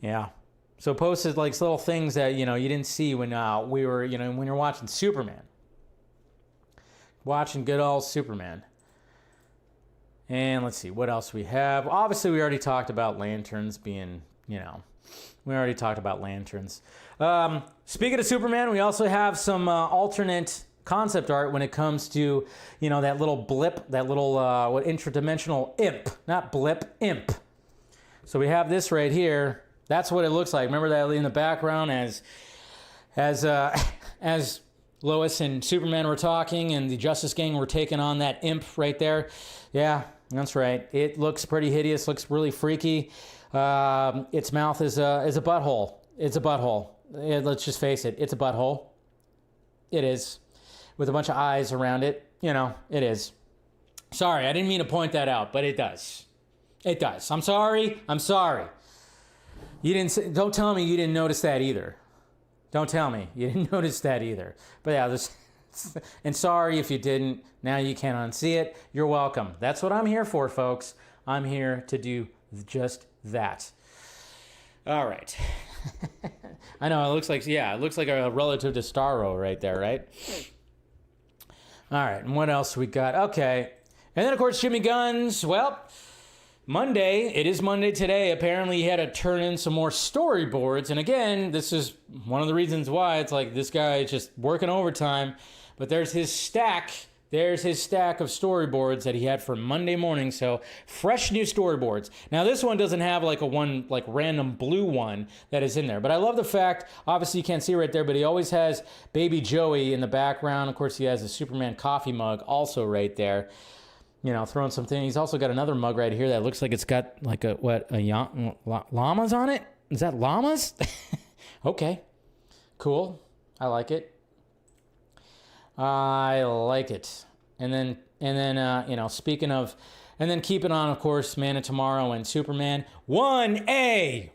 Yeah. So posted like little things that, you know, you didn't see when we were, you know, when you're watching Superman. Watching good old Superman. And let's see, what else we have? Obviously, we already talked about lanterns being, you know, we already talked about lanterns. Speaking of Superman, we also have some alternate concept art when it comes to, you know, that little blip, that little interdimensional imp. Not blip, imp. So we have this right here. That's what it looks like. Remember that in the background as Lois and Superman were talking and the Justice Gang were taking on that imp right there. Yeah, that's right. It looks pretty hideous. Looks really freaky. Its mouth is a butthole. It's a butthole. Let's just face it. It's a butthole. It is. With a bunch of eyes around it. You know, it is. Sorry, I didn't mean to point that out, but it does. It does. I'm sorry. You didn't. Don't tell me you didn't notice that either. Don't tell me you didn't notice that either. But yeah, and sorry if you didn't. Now you can't unsee it. You're welcome. That's what I'm here for, folks. I'm here to do just that. All right. I know it looks like a relative to Starro right there, right? All right, and what else we got? Okay, and then of course Jimmy Gunn's. Well, Monday. It is Monday today. Apparently, he had to turn in some more storyboards, and again, this is one of the reasons why it's like this guy is just working overtime. But there's his stack. There's his stack of storyboards that he had for Monday morning. So fresh new storyboards. Now this one doesn't have like a random blue one that is in there. But I love the fact, obviously you can't see right there, but he always has baby Joey in the background. Of course he has a Superman coffee mug also right there. You know, throwing some things. He's also got another mug right here that looks like it's got like llamas on it? Is that llamas? Okay. Cool. I like it. I like it. And then you know, speaking of, and then keeping on, of course, Man of Tomorrow and Superman. 1A!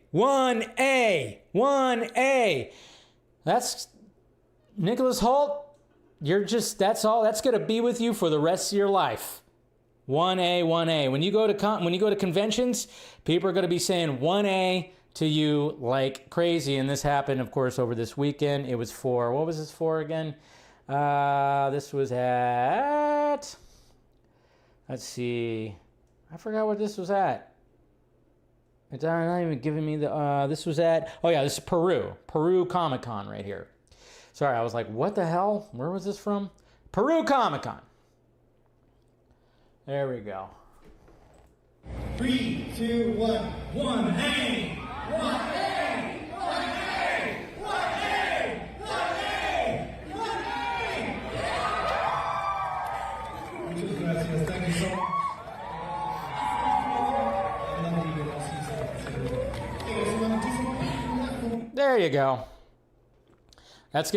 That's Nicholas Hoult. That's all. That's going to be with you for the rest of your life. 1A. When you go to conventions, people are going to be saying 1A to you like crazy. And this happened, of course, over this weekend. It was for, what was this for again? This was at, let's see, I forgot what this was at. It's not even giving me the, this was at, oh yeah, this is Peru Comic-Con right here. Sorry, I was like, what the hell? Where was this from? Peru Comic-Con. There we go. 3, 2, 1, 1A! 1A! 1A! 1A! 1A! 1A! Muchas gracias. Thank you so much. There you go. That's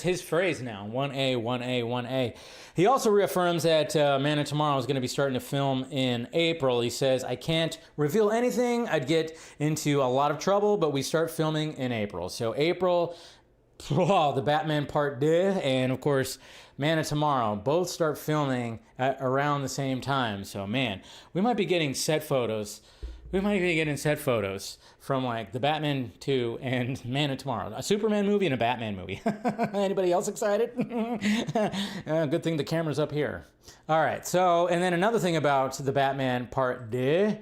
his phrase now. 1A, 1A, 1A. He also reaffirms that Man of Tomorrow is going to be starting to film in April. He says, I can't reveal anything. I'd get into a lot of trouble, but we start filming in April. So April, the Batman Part 2, and of course, Man of Tomorrow, both start filming at around the same time. So man, we might be getting set photos. We might be getting set photos from like the Batman 2 and Man of Tomorrow. A Superman movie and a Batman movie. Anybody else excited? Good thing the camera's up here. All right, so, and then another thing about the Batman Part 2.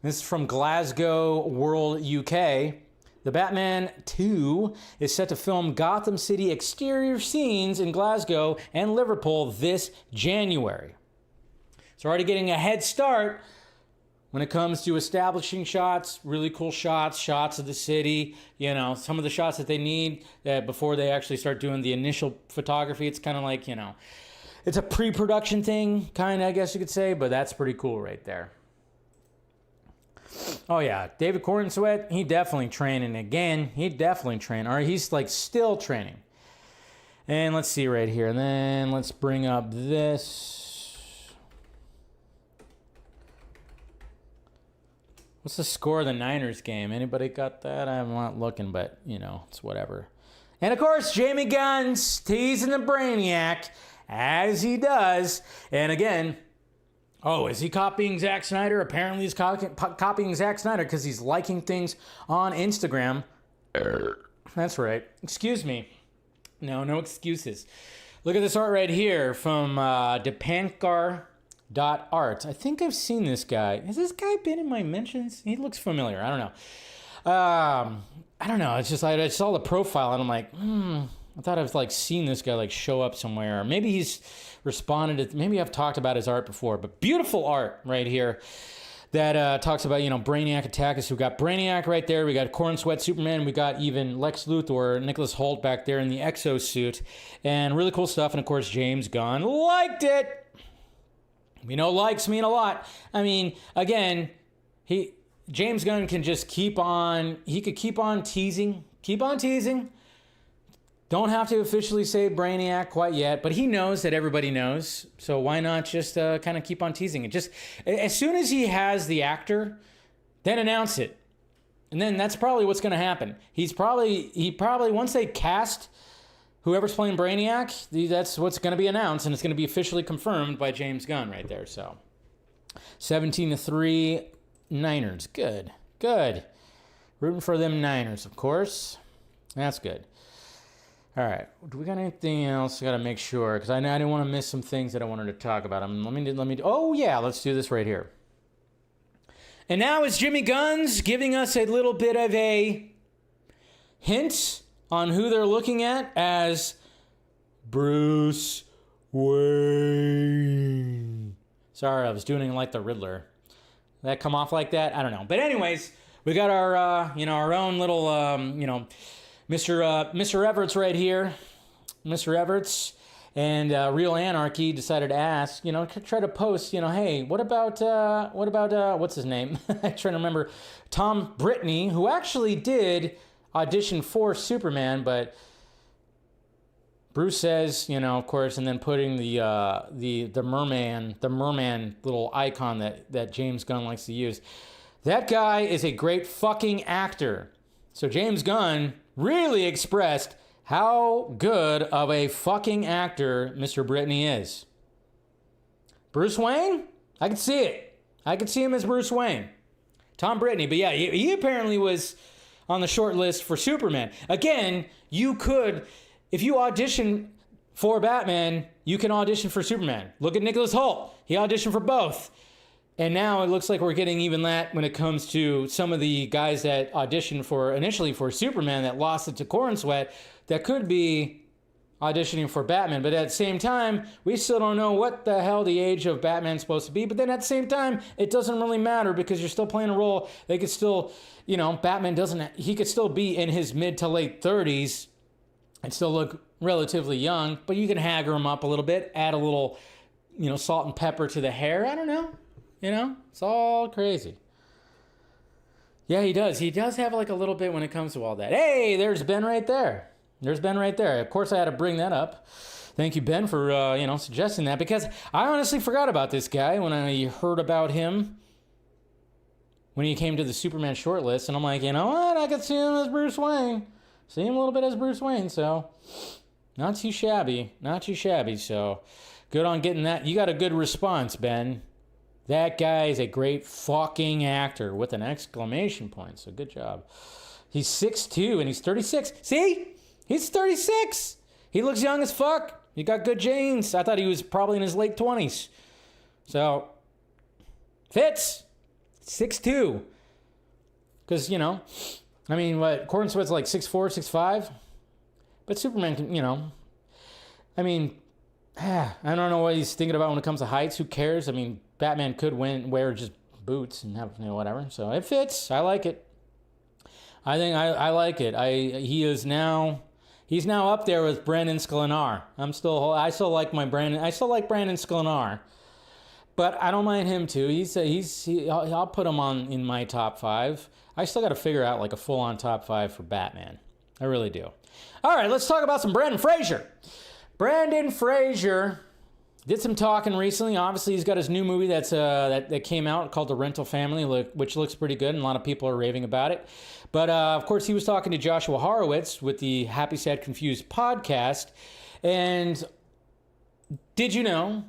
This is from Glasgow World, UK. The Batman 2 is set to film Gotham City exterior scenes in Glasgow and Liverpool this January. It's already getting a head start when it comes to establishing shots, really cool shots of the city, you know, some of the shots that they need before they actually start doing the initial photography. It's kind of like, you know, it's a pre-production thing, kind of, I guess you could say, but that's pretty cool right there. Oh yeah, David Corenswet, he definitely training again. He definitely trained, or he's like still training. And let's see right here, and then let's bring up this. What's the score of the Niners game? Anybody got that? I'm not looking, but, you know, it's whatever. And, of course, James Gunn's teasing the Brainiac, as he does. And, again, oh, is he copying Zack Snyder? Apparently he's copying Zack Snyder because he's liking things on Instagram. That's right. Excuse me. No excuses. Look at this art right here from Depankar.art. I think I've seen this guy. Has this guy been in my mentions? He looks familiar. I don't know. I don't know. It's just I saw the profile and I'm like, I thought I've like seen this guy like show up somewhere. Or maybe he's responded to, maybe I've talked about his art before, but beautiful art right here that talks about, you know, Brainiac attack. So we got Brainiac right there. We got Corenswet Superman. We got even Lex Luthor, Nicholas Hoult back there in the exosuit, and really cool stuff. And of course, James Gunn liked it. We know likes mean a lot. I mean, again, James Gunn can just keep on teasing. Don't have to officially say Brainiac quite yet, but he knows that everybody knows. So why not just kind of keep on teasing it? Just as soon as he has the actor, then announce it. And then that's probably what's going to happen. He probably once they cast whoever's playing Brainiac, that's what's going to be announced, and it's going to be officially confirmed by James Gunn right there. So, 17-3 Niners. Good. Rooting for them Niners, of course. That's good. All right. Do we got anything else? I got to make sure, because I didn't want to miss some things that I wanted to talk about. Let me. Oh yeah, let's do this right here. And now it's Jimmy Gunn's giving us a little bit of a hint on who they're looking at as Bruce Wayne. Sorry, I was doing it like the Riddler. Did that come off like that? I don't know. But anyways, we got our, our own little, Mr. Everts right here. Mr. Everts and Real Anarchy decided to ask, try to post, hey, what about, what's his name? I'm trying to remember. Tom Brittany, who actually did audition for Superman, but Bruce says, of course, and then putting the merman little icon that James Gunn likes to use. That guy is a great fucking actor. So James Gunn really expressed how good of a fucking actor Mr. Brittany is. Bruce Wayne? I could see it. I could see him as Bruce Wayne. Tom Brittany, but yeah, he apparently was on the short list for Superman. Again, you could, if you audition for Batman, you can audition for Superman. Look at Nicholas Hoult. He auditioned for both. And now it looks like we're getting even that when it comes to some of the guys that auditioned for initially for Superman that lost it to Corenswet that could be auditioning for Batman. But at the same time, we still don't know what the hell the age of Batman's supposed to be. But then at the same time, it doesn't really matter because you're still playing a role. They could still, you know, Batman doesn't, he could still be in his mid to late 30s and still look relatively young. But you can hagger him up a little bit, add a little, you know, salt and pepper to the hair. I don't know. You know, it's all crazy. Yeah, he does. He does have like a little bit when it comes to all that. Hey, there's Ben right there. There's Ben right there. Of course, I had to bring that up. Thank you, Ben, for, you know, suggesting that because I honestly forgot about this guy when I heard about him when he came to the Superman shortlist. And I'm like, you know what? I could see him as Bruce Wayne. See him a little bit as Bruce Wayne. So not too shabby. Not too shabby. So good on getting that. You got a good response, Ben. That guy is a great fucking actor with an exclamation point. So good job. He's 6'2" and he's 36. See? He's 36. He looks young as fuck. He got good genes. I thought he was probably in his late 20s. So, fits. 6'2". Because, you know, I mean, what? Corenswet's like 6'4", 6'5". But Superman can, you know, I mean, I don't know what he's thinking about when it comes to heights. Who cares? I mean, Batman could wear just boots and have, you know, whatever. So it fits. I like it. I think I like it. He's now up there with Brandon Sklenar. I still like Brandon Sklenar, but I don't mind him too. I'll put him in my top 5. I still got to figure out like a full-on top 5 for Batman. I really do. All right, let's talk about some Brendan Fraser. Brendan Fraser did some talking recently. Obviously, he's got his new movie that came out called The Rental Family, which looks pretty good, and a lot of people are raving about it. But, of course, he was talking to Joshua Horowitz with the Happy, Sad, Confused podcast. And did you know,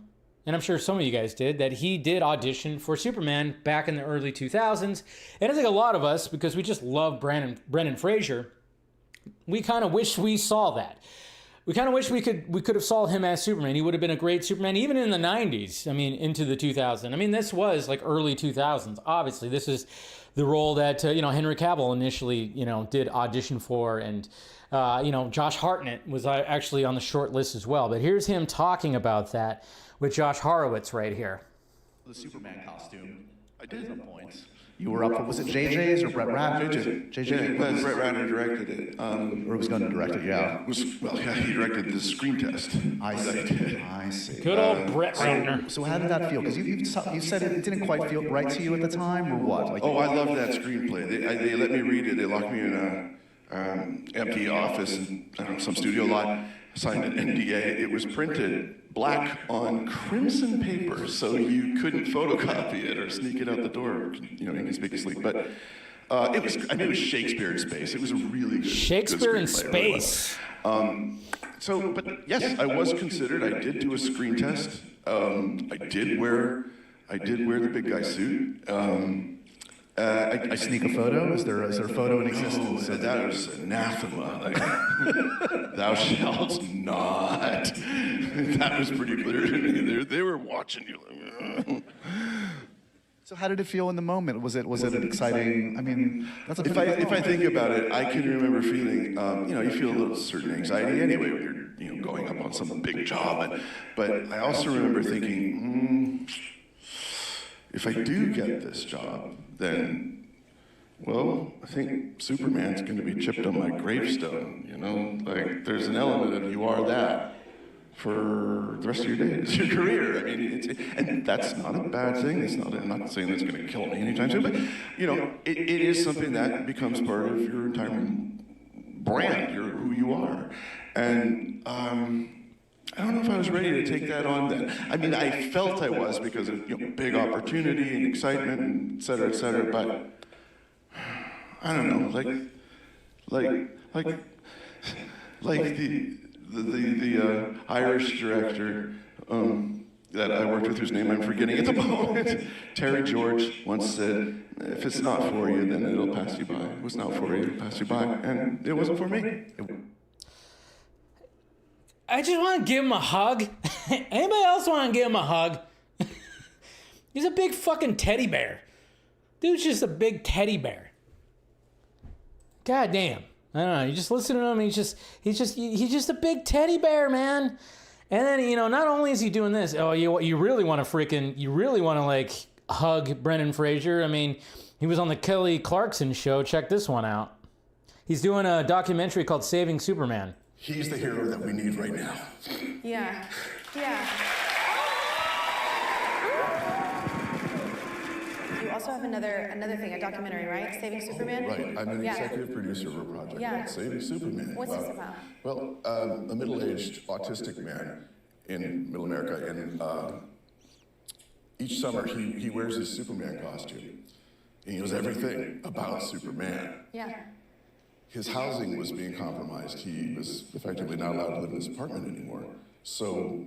and I'm sure some of you guys did, that he did audition for Superman back in the early 2000s? And I think a lot of us, because we just love Brendan Fraser, we kind of wish we saw that. We kind of wish we could have saw him as Superman. He would have been a great Superman, even in the 90s. I mean, into the 2000s. I mean, this was like early 2000s. Obviously, this is the role that, you know, Henry Cavill initially, you know, did audition for. And, you know, Josh Hartnett was actually on the short list as well. But here's him talking about that with Josh Horowitz right here. The Superman costume, I did some points. You were up for, was it JJ's or Brett Ratner? JJ. Brett Ratner directed it. Or was going to direct it, yeah. He directed the screen test. I see. Good old Brett Ratner. So how did that feel? Because you said it didn't quite feel right to you at the time, or what? Like, I loved that screenplay. They let me read it. They locked me in an empty office in some studio lot, signed an NDA. It was printed black on crimson paper, so you couldn't photocopy it or sneak it out the door, you know, you can speak asleep. But it was Shakespeare in space. It was a really good Shakespeare in space. But yes, I was considered. I did do a screen test. I did wear the big guy suit. I sneak a photo? Is there a photo in existence? That was anathema. Like, thou shalt not. That was pretty clear to me. They were watching you. So how did it feel in the moment? Was it an exciting? I mean, that's a if I think about it, I can remember feeling, you know, you feel a little certain anxiety anyway when you're, you know, going up on some big job. But I also remember thinking, if I do get this job, then, well, I think Superman's going to be chipped on my gravestone, you know? Like, there's an element of you are that for the rest of your days, your career. I mean, and that's not a bad thing. I'm not saying that's going to kill me anytime soon, but, you know, it is something that becomes part of your entire brand, who you are. And I don't know if I was ready to take that on then. I mean, I felt I was because of, you know, big opportunity and excitement and et cetera, but I don't know, like the Irish director that I worked with, whose name I'm forgetting at the moment, Terry George, once said, if it's not for you, then it'll pass you by. It was not for you, it'll pass you by, and it wasn't for me. I just want to give him a hug. Anybody else want to give him a hug? He's a big fucking teddy bear. Dude's just a big teddy bear. God damn. I don't know. You just listen to him. He's just a big teddy bear, man. And then, you know, not only is he doing this, you really want to like hug Brendan Fraser. I mean, he was on the Kelly Clarkson show. Check this one out. He's doing a documentary called Saving Superman. He's the hero that we need right now. Yeah. Yeah. You also have another thing, a documentary, right? Saving Superman? Right. I'm an executive producer of a project called Saving Superman. What's this about? Well, a middle-aged autistic man in Middle America, and each summer he wears his Superman costume. And he knows everything about Superman. Yeah. His housing was being compromised. He was effectively not allowed to live in his apartment anymore. So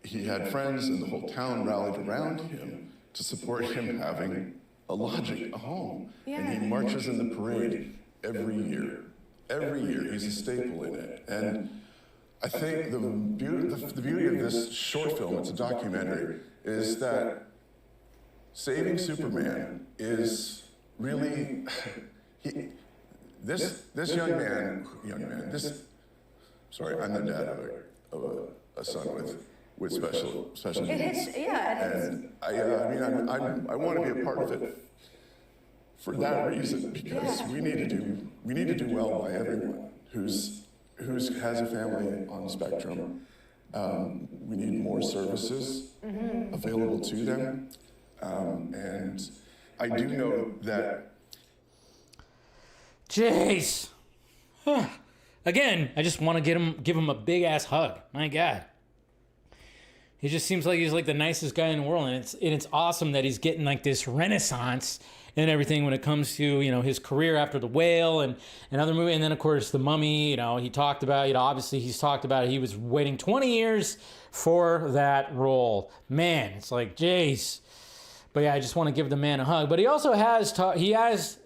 he had friends, and the whole town rallied around him to support him having a lodging, a home. Yeah. And he marches in the parade every year. Every year, he's a staple in it. And I think the beauty of this short film, it's a documentary, is that Saving Superman is really, this young man, sorry, I'm the dad of a son with special needs. And I want to be a part of it for that reason, because we need to do well by everyone who has a family on the spectrum. We need more services available to them. And I do know that. Jeez. Again, I just want to give him a big ass hug. My God. He just seems like he's like the nicest guy in the world, and it's awesome that he's getting like this renaissance and everything when it comes to, you know, his career after The Whale and other movies, and then of course The Mummy. You know, he talked about, you know, obviously he's talked about it. He was waiting 20 years for that role. Man, it's like, jeez. But yeah, I just want to give the man a hug. But he also has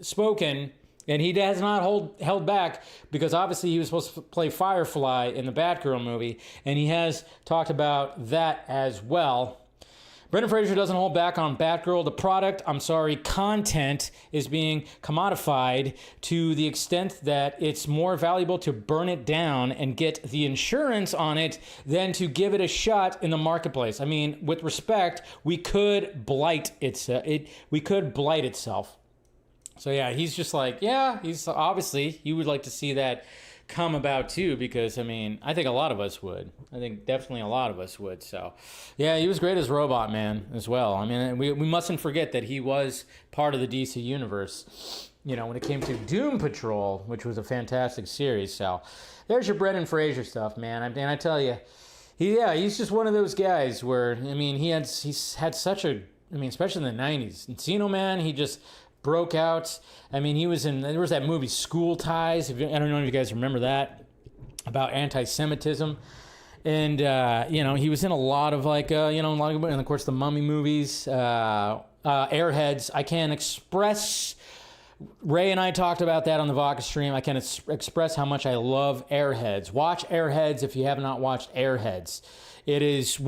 spoken, and he has not held back, because obviously he was supposed to play Firefly in the Batgirl movie, and he has talked about that as well. Brendan Fraser doesn't hold back on Batgirl. The content is being commodified to the extent that it's more valuable to burn it down and get the insurance on it than to give it a shot in the marketplace. I mean, with respect, we could blight itself. So yeah, he's just like, yeah, he's obviously, he would like to see that come about too, because I mean, I think a lot of us would. I think definitely a lot of us would. So yeah, he was great as Robot Man as well. I mean, we mustn't forget that he was part of the DC universe, you know, when it came to Doom Patrol, which was a fantastic series. So there's your Brendan Fraser stuff, man. And I tell you, he's just one of those guys where, I mean, he's had such a, I mean, especially in the 90s. Encino Man, he just broke out. I mean, there was that movie School Ties. I don't know if you guys remember that, about anti-Semitism. And, you know, he was in a lot of and of course the Mummy movies, Airheads. I can't express, Ray and I talked about that on the Vodka stream. I can't express how much I love Airheads. Watch Airheads if you have not watched Airheads. It's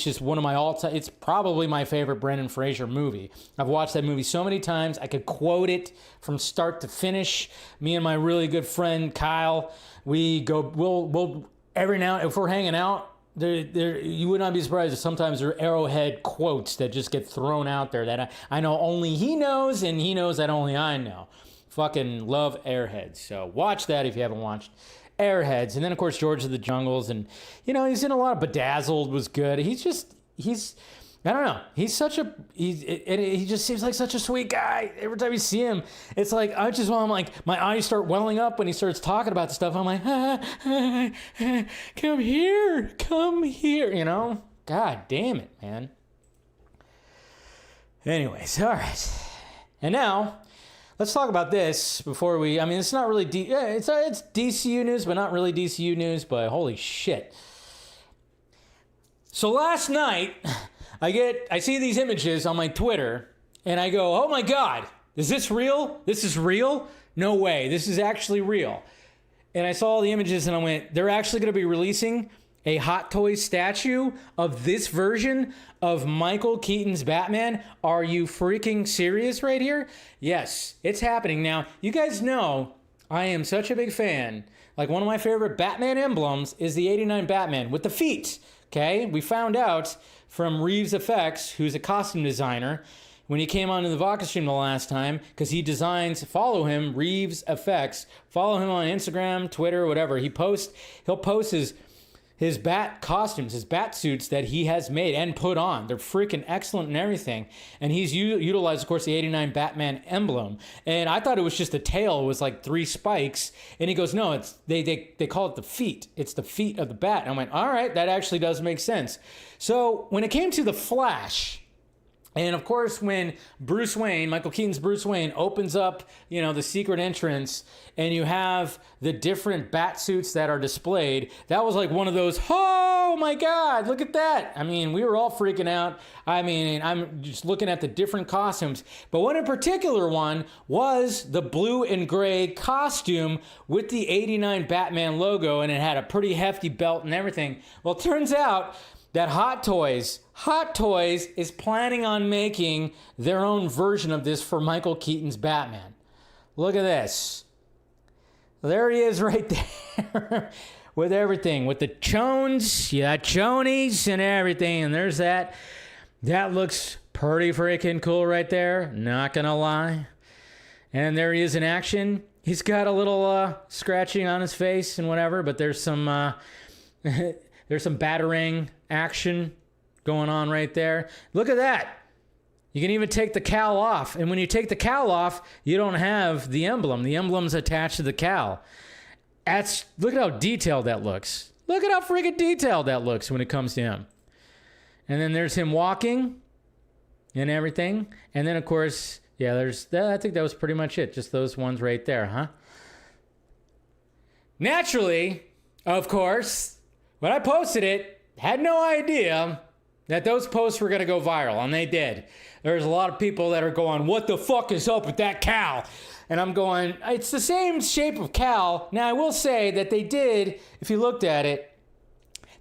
just one of my all-time, it's probably my favorite Brendan Fraser movie. I've watched that movie so many times, I could quote it from start to finish. Me and my really good friend Kyle, we'll every now, if we're hanging out, you would not be surprised if sometimes there are Arrowhead quotes that just get thrown out there that I know only he knows, and he knows that only I know. Fucking love Airheads. So watch that if you haven't watched Airheads. And then of course George of the Jungles, and you know, he's in a lot of Bedazzled was good. He's I don't know, he just seems like such a sweet guy. Every time you see him, it's like I'm like, my eyes start welling up when he starts talking about the stuff. I'm like, come here, you know. God damn it, man. Anyways, all right, and now let's talk about this before we. I mean, it's not really it's DCU news, but not really DCU news. But holy shit! So last night, I see these images on my Twitter, and I go, "Oh my God, is this real? This is real? No way, this is actually real." And I saw all the images, and I went, "They're actually going to be releasing a Hot Toys statue of this version of Michael Keaton's Batman? Are you freaking serious right here? Yes, it's happening. Now, you guys know I am such a big fan. Like, one of my favorite Batman emblems is the 89 Batman with the feet, okay? We found out from Reeves Effects, who's a costume designer, when he came onto the Vodka stream the last time, because he designs, follow him, Reeves Effects. Follow him on Instagram, Twitter, whatever. He'll post his bat costumes, his bat suits that he has made and put on. They're freaking excellent and everything. And he's utilized, of course, the 89 Batman emblem. And I thought it was just a tail. It was like 3 spikes. And he goes, no, it's they call it the feet. It's the feet of the bat. And I went, all right, that actually does make sense. So when it came to the Flash, and of course, when Bruce Wayne, Michael Keaton's Bruce Wayne, opens up, the secret entrance, and you have the different bat suits that are displayed, that was like one of those, oh my God, look at that. I mean, we were all freaking out. I mean, I'm just looking at the different costumes. But one in particular one was the blue and gray costume with the 89 Batman logo, and it had a pretty hefty belt and everything. Well, it turns out that Hot Toys is planning on making their own version of this for Michael Keaton's Batman. Look at this. There he is right there with everything, with the chones, chonies and everything. And there's that. That looks pretty freaking cool right there, not gonna lie. And there he is in action. He's got a little scratching on his face and whatever, but there's some battering action going on right there. Look at that. You can even take the cowl off. And when you take the cowl off, you don't have the emblem. The emblem's attached to the cowl. Look at how detailed that looks. Look at how freaking detailed that looks when it comes to him. And then there's him walking and everything. And then, of course, I think that was pretty much it. Just those ones right there, huh? Naturally, of course, when I posted it, had no idea that those posts were going to go viral, and they did. There's a lot of people that are going, what the fuck is up with that cowl? And I'm going, it's the same shape of cowl. Now, I will say that they did, if you looked at it,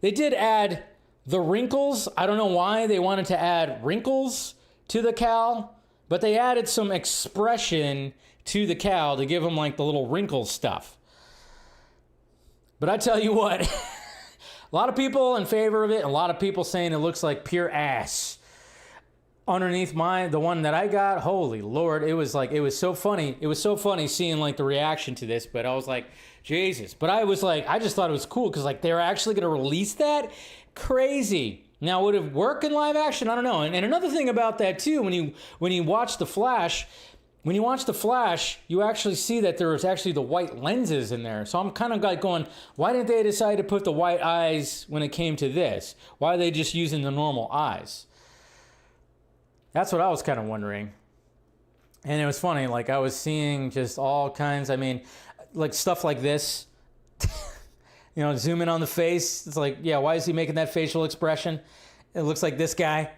they did add the wrinkles. I don't know why they wanted to add wrinkles to the cowl, but they added some expression to the cowl to give them like the little wrinkle stuff. But I tell you what, a lot of people in favor of it, a lot of people saying it looks like pure ass. Underneath the one that I got, holy Lord, it was so funny. It was so funny seeing like the reaction to this, but I was like, Jesus. But I just thought it was cool because like they're actually going to release that? Crazy. Now, would it work in live action? I don't know. And another thing about that too, when you watch The Flash, you actually see that there was actually the white lenses in there. So I'm kind of like going, why didn't they decide to put the white eyes when it came to this? Why are they just using the normal eyes? That's what I was kind of wondering. And it was funny, like I was seeing just all kinds, like stuff like this. Zoom in on the face. It's like, yeah, why is he making that facial expression? It looks like this guy.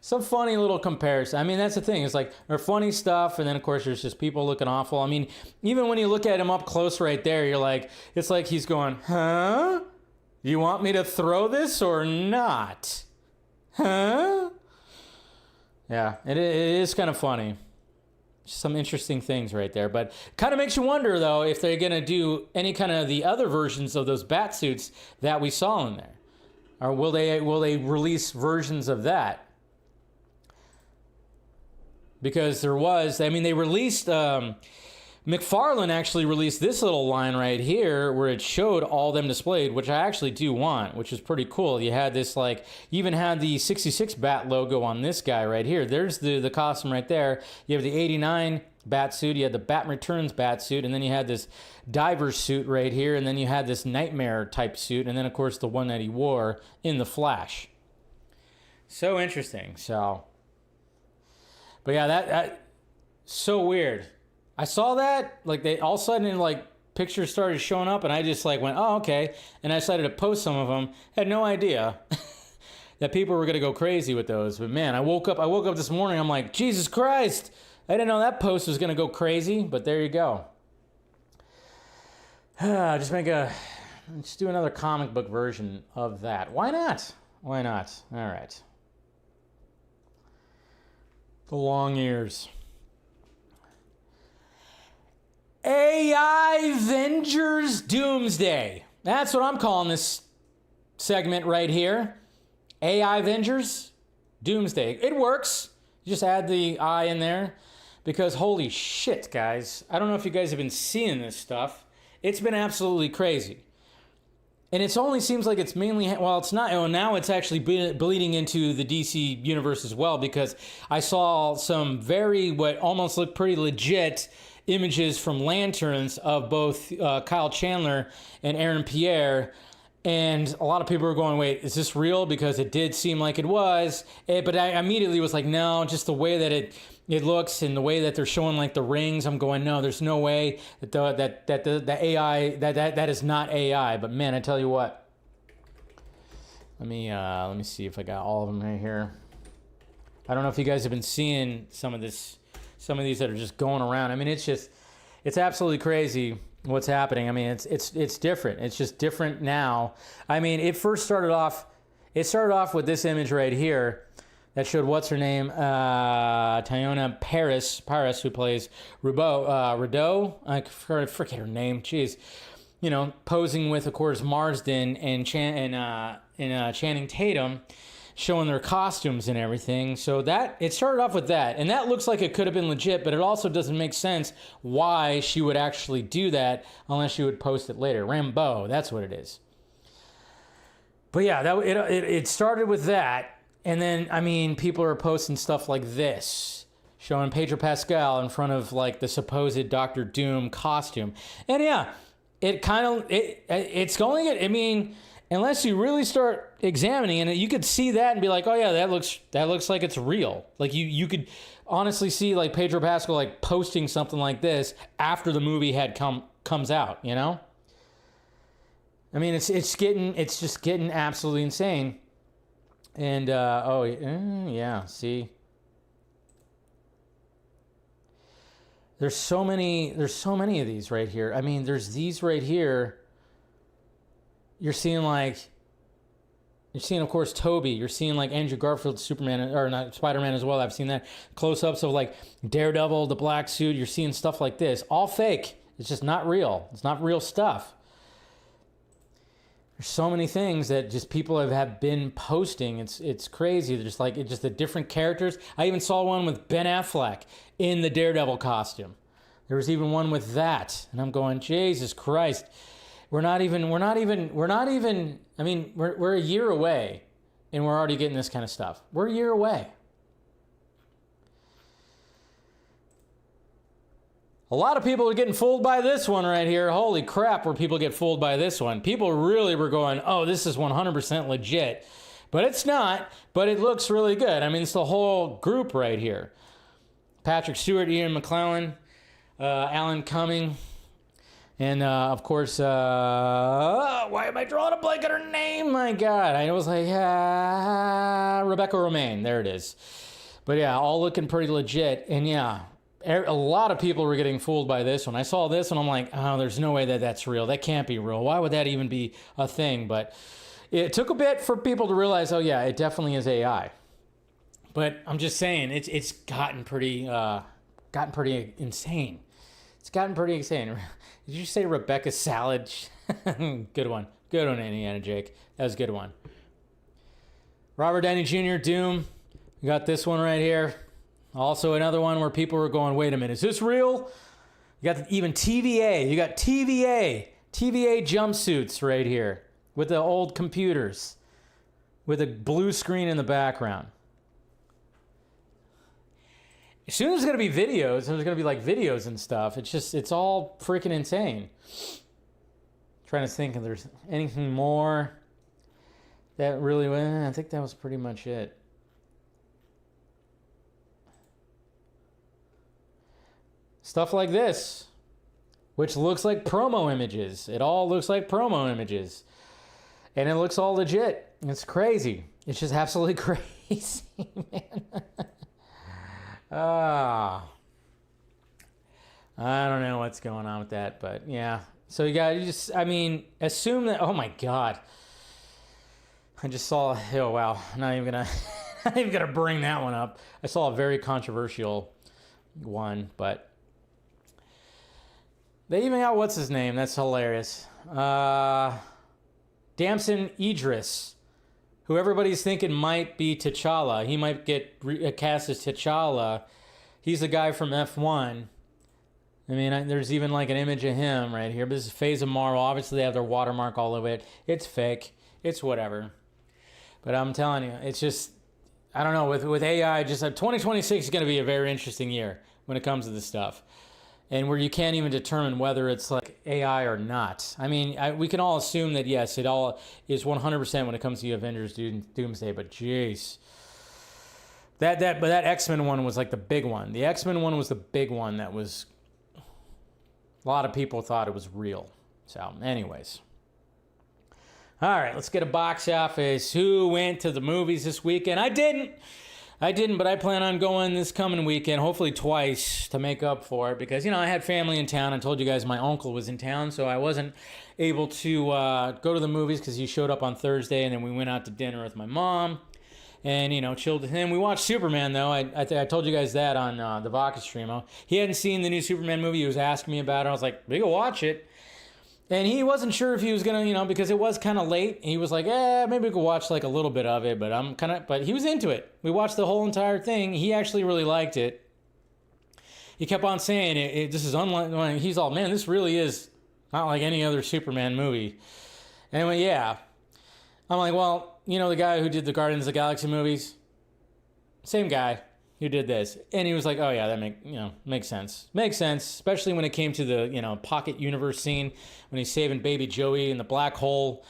Some funny little comparison. That's the thing. It's like there's funny stuff, and then of course there's just people looking awful. Even when you look at him up close right there, you're like, it's like he's going, huh? You want me to throw this or not? Huh? Yeah, it is kind of funny. Some interesting things right there, but kind of makes you wonder though if they're gonna do any kind of the other versions of those bat suits that we saw in there, or will they release versions of that? Because there was, they released, McFarlane actually released this little line right here where it showed all them displayed, which I actually do want, which is pretty cool. You had this, you even had the 66 bat logo on this guy right here. There's the costume right there. You have the 89 bat suit, you had the Bat Returns bat suit, and then you had this diver suit right here, and then you had this Nightmare type suit, and then of course the one that he wore in The Flash. So interesting, so... But yeah, that so weird. I saw that, they all of a sudden, pictures started showing up, and I just, went, oh, okay. And I decided to post some of them. Had no idea that people were going to go crazy with those. But, man, I woke up this morning, I'm like, Jesus Christ. I didn't know that post was going to go crazy, but there you go. Just make a Let's do another comic book version of that. Why not? Why not? All right. The long ears. AI Avengers Doomsday. That's what I'm calling this segment right here. AI Avengers Doomsday. It works. You just add the I in there. Because holy shit, guys. I don't know if you guys have been seeing this stuff. It's been absolutely crazy. And it only seems like it's mainly, well, it's not, oh, now it's actually bleeding into the DC universe as well, because I saw some what almost looked pretty legit images from lanterns of both Kyle Chandler and Aaron Pierre. And a lot of people were going, wait, is this real? Because it did seem like it was. But I immediately was like, no, just the way that it looks and the way that they're showing like the rings, I'm going, no, there's no way that the AI, that is not AI. But man, I tell you what, let me see if I got all of them right here. I don't know if you guys have been seeing some of these that are just going around. I mean, it's absolutely crazy what's happening. I mean, it's different. It's just different now. I mean, it started off with this image right here that showed what's her name, Teyonah Parris, who plays Rideau. I forget her name. Jeez, posing with, of course, Marsden and Channing Tatum, showing their costumes and everything. So it started off with that, and that looks like it could have been legit, but it also doesn't make sense why she would actually do that unless she would post it later. Rambo, that's what it is. But yeah, it started with that. And then, I mean, people are posting stuff like this, showing Pedro Pascal in front of like the supposed Doctor Doom costume. And yeah, it's going to get, I mean, unless you really start examining it, you could see that and be like, oh yeah, that looks like it's real. Like you could honestly see like Pedro Pascal like posting something like this after the movie comes out, I mean, it's just getting absolutely insane. And yeah, see, there's so many of these right here. I mean, there's these right here. You're seeing, of course, Toby. You're seeing like Andrew Garfield's Superman, or not, Spider-Man as well. I've seen that close-ups of like Daredevil, the black suit. You're seeing stuff like this, all fake. It's just not real. It's not real stuff. There's so many things that just people have been posting. It's crazy. They're just the different characters. I even saw one with Ben Affleck in the Daredevil costume. There was even one with that, and I'm going, Jesus Christ. We're not even, I mean, we're a year away, and we're already getting this kind of stuff. We're a year away. A lot of people are getting fooled by this one right here. Holy crap, where people get fooled by this one. People really were going, oh, this is 100% legit. But it's not, but it looks really good. I mean, it's the whole group right here. Patrick Stewart, Ian McKellen, Alan Cumming, and of course, why am I drawing a blank on her name? My God, I was like, Rebecca Romaine, there it is. But yeah, all looking pretty legit, and yeah, a lot of people were getting fooled by this one. I saw this and I'm like, oh, there's no way that's real. That can't be real. Why would that even be a thing? But it took a bit for people to realize, oh yeah, it definitely is AI. But I'm just saying, it's gotten pretty insane. It's gotten pretty insane. Did you say Rebecca Salad? Good one. Good one, Indiana Jake. That was a good one. Robert Downey Jr., Doom. We got this one right here. Also another one where people were going, wait a minute, is this real? You got even TVA. You got TVA jumpsuits right here with the old computers with a blue screen in the background. As soon as there's going to be videos, there's going to be like videos and stuff. It's all freaking insane. Trying to think if there's anything more that really, I think that was pretty much it. Stuff like this, which looks like promo images. It all looks like promo images. And it looks all legit. It's crazy. It's just absolutely crazy, man. I don't know what's going on with that, but yeah. So I mean, assume that, oh my God. I just saw, oh wow, not even gonna bring that one up. I saw a very controversial one, but they even got, what's his name? That's hilarious. Damson Idris, who everybody's thinking might be T'Challa. He might get cast as T'Challa. He's the guy from F1. I mean, there's even like an image of him right here. But this is Phase of Marvel. Obviously, they have their watermark all over it. It's fake. It's whatever. But I'm telling you, it's just, I don't know. With AI, just 2026 is going to be a very interesting year when it comes to this stuff. And where you can't even determine whether it's like AI or not. I mean, we can all assume that, yes, it all is 100% when it comes to the Avengers Doomsday. But jeez. But that X-Men one was like the big one. The X-Men one was the big one that was, a lot of people thought it was real. So, anyways. All right, let's get a box office. Who went to the movies this weekend? I didn't, but I plan on going this coming weekend, hopefully twice, to make up for it. Because, I had family in town. I told you guys my uncle was in town, so I wasn't able to go to the movies because he showed up on Thursday, and then we went out to dinner with my mom. And, chilled with him. We watched Superman, though. I told you guys that on the Vodka stream. He hadn't seen the new Superman movie. He was asking me about it. I was like, we go watch it. And he wasn't sure if he was going to, because it was kind of late. He was like, maybe we could watch like a little bit of it. But he was into it. We watched the whole entire thing. He actually really liked it. He kept on saying, this is unlike, he's all, man, this really is not like any other Superman movie. Anyway, yeah. I'm like, well, the guy who did the Guardians of the Galaxy movies, same guy who did this. And he was like, oh yeah, that makes sense. Makes sense, especially when it came to the, pocket universe scene when he's saving baby Joey in the black hole.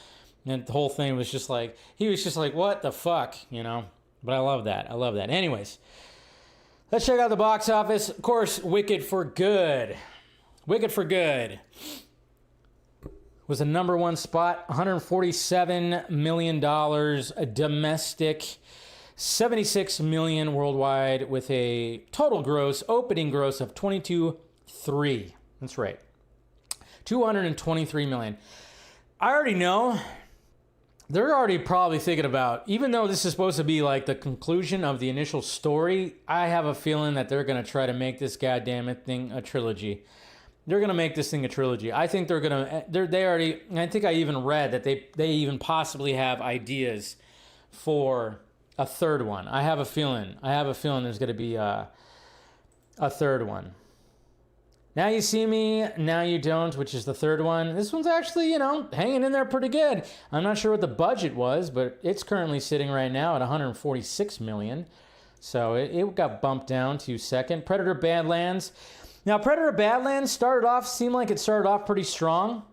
And the whole thing was just like, he was just like, what the fuck, But I love that. Anyways, let's check out the box office. Of course, Wicked for Good. Was a number one spot, $147 million domestic, $76 million worldwide, with a total opening gross of $22.3. That's right, $223 million. I already know they're already probably thinking about, even though this is supposed to be like the conclusion of the initial story, I have a feeling that they're going to try to make this goddamn thing a trilogy. They're going to make this thing a trilogy. I think I think I even read that they even possibly have ideas for a third one. I have a feeling there's going to be a third one. Now You See Me, Now You Don't, which is the third one. This one's actually, hanging in there pretty good. I'm not sure what the budget was, but it's currently sitting right now at $146 million. So it got bumped down to second. Predator Badlands. Now, Predator Badlands seemed like it started off pretty strong,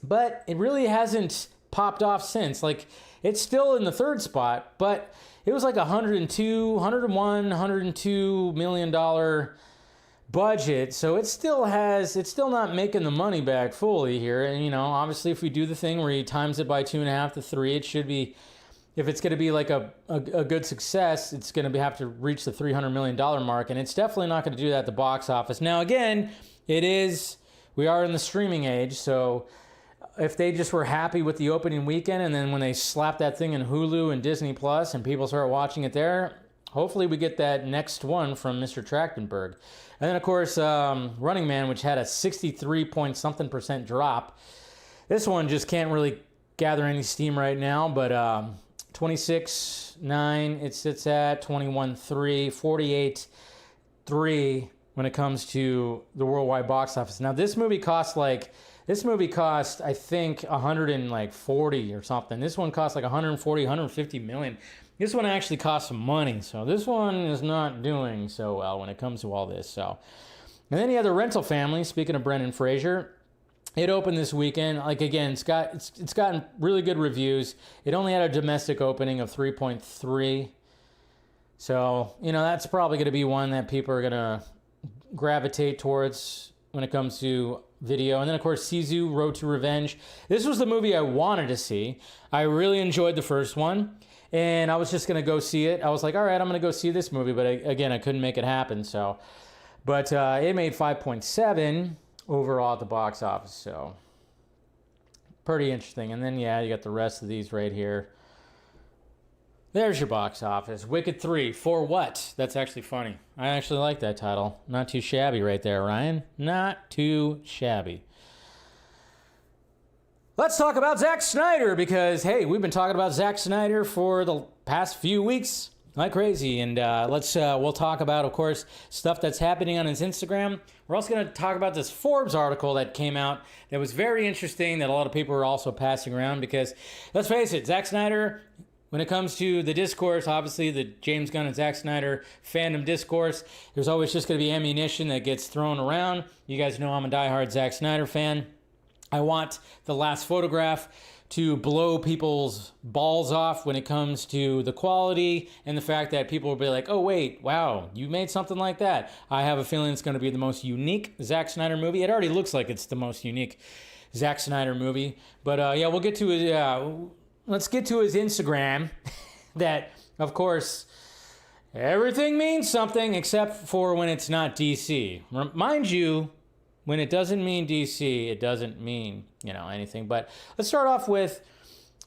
but it really hasn't popped off since. Like, it's still in the third spot, but it was like $102 million budget, so it's still not making the money back fully here. And, obviously if we do the thing where he times it by 2.5 to 3, it should be, if it's going to be like a good success, it's going to have to reach the $300 million mark, and it's definitely not going to do that at the box office. Now, again, we are in the streaming age, so if they just were happy with the opening weekend, and then when they slap that thing in Hulu and Disney Plus and people start watching it there, hopefully we get that next one from Mr. Trachtenberg. And then, of course, Running Man, which had a 63-point-something% drop. This one just can't really gather any steam right now, but 26.9 it sits at, 21.3, 48.3 when it comes to the worldwide box office. Now this movie cost I think 140 or something. This one cost like 140, 150 million. This one actually cost some money, so this one is not doing so well when it comes to all this. So, and then you have The Rental Family. Speaking of Brendan Fraser, it opened this weekend. Like, again, it's gotten really good reviews. It only had a domestic opening of 3.3. So, that's probably going to be one that people are going to gravitate towards when it comes to video. And then, of course, Sisu, Road to Revenge. This was the movie I wanted to see. I really enjoyed the first one, and I was just going to go see it. I was like, all right, I'm going to go see this movie. But, I couldn't make it happen. So, but it made 5.7 overall at the box office. So pretty interesting. And then, yeah, you got the rest of these right here. There's your box office. Wicked 3, for what? That's actually funny. I actually like that title. Not too shabby right there, Ryan. Not too shabby. Let's talk about Zack Snyder because, hey, we've been talking about Zack Snyder for the past few weeks like crazy. And we'll talk about, of course, stuff that's happening on his Instagram. We're also going to talk about this Forbes article that came out that was very interesting that a lot of people are also passing around because, let's face it, Zack Snyder, when it comes to the discourse, obviously the James Gunn and Zack Snyder fandom discourse, there's always just going to be ammunition that gets thrown around. You guys know I'm a diehard Zack Snyder fan. I want the last photograph to blow people's balls off when it comes to the quality and the fact that people will be like, oh, wait, wow, you made something like that. I have a feeling it's going to be the most unique Zack Snyder movie. It already looks like it's the most unique Zack Snyder movie. But yeah, we'll get to it. Let's get to his Instagram that, of course, everything means something except for when it's not DC. Mind you, when it doesn't mean DC, it doesn't mean, anything. But let's start off with,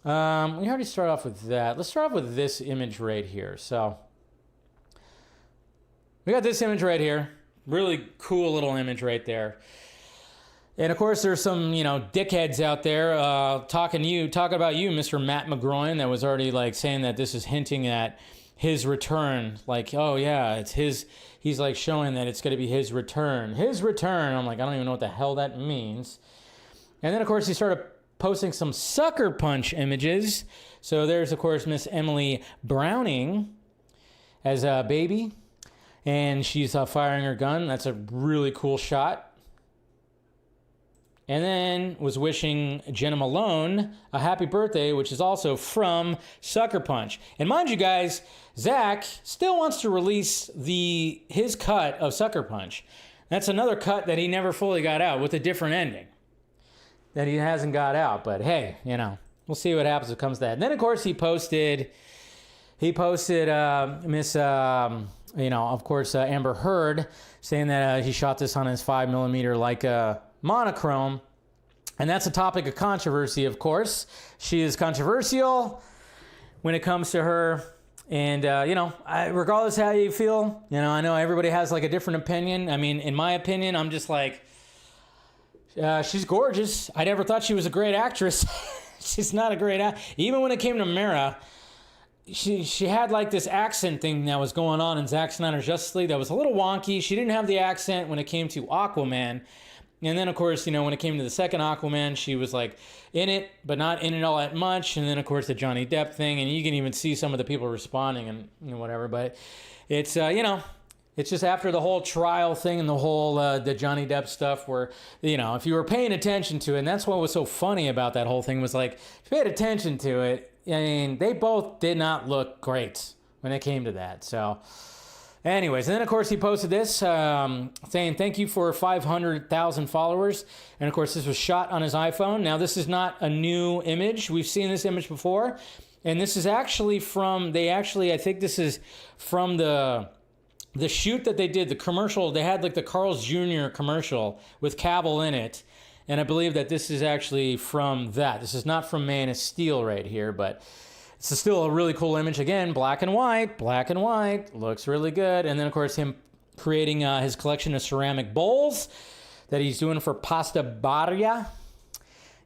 we already started off with that. Let's start off with this image right here. So we got this image right here. Really cool little image right there. And of course, there's some, dickheads out there talking about you, Mr. Matt McGroin, that was already like saying that this is hinting at his return. Like, oh yeah, it's his. He's like showing that it's going to be his return. His return. I'm like, I don't even know what the hell that means. And then of course he started posting some Sucker Punch images. So there's of course Miss Emily Browning as a baby, and she's firing her gun. That's a really cool shot. And then was wishing Jenna Malone a happy birthday, which is also from Sucker Punch. And mind you guys, Zack still wants to release his cut of Sucker Punch. That's another cut that he never fully got out with a different ending that he hasn't got out. But hey, we'll see what happens when it comes to that. And then of course he posted Miss, of course, Amber Heard, saying that he shot this on his 5mm Leica monochrome, and that's a topic of controversy. Of course, she is controversial when it comes to her, and regardless how you feel, I know everybody has like a different opinion. I mean, in my opinion, I'm just like, she's gorgeous. I never thought she was a great actress. She's not a great actress. Even when it came to Mera, she had like this accent thing that was going on in Zack Snyder's Justice League that was a little wonky. She didn't have the accent when it came to Aquaman. And then, of course, when it came to the second Aquaman, she was like in it, but not in it all that much. And then, of course, the Johnny Depp thing, and you can even see some of the people responding and whatever. But it's, it's just after the whole trial thing and the whole the Johnny Depp stuff where, if you were paying attention to it, and that's what was so funny about that whole thing was like, if you paid attention to it, I mean, they both did not look great when it came to that. So anyways, and then of course he posted this saying thank you for 500,000 followers. And of course this was shot on his iPhone. Now this is not a new image. We've seen this image before. And this is actually I think this is from the shoot that they did, the commercial. They had like the Carl's Jr. commercial with Cavill in it. And I believe that this is actually from that. This is not from Man of Steel right here, but it's still a really cool image. Again, black and white, looks really good. And then of course him creating his collection of ceramic bowls that he's doing for Pasta Barria.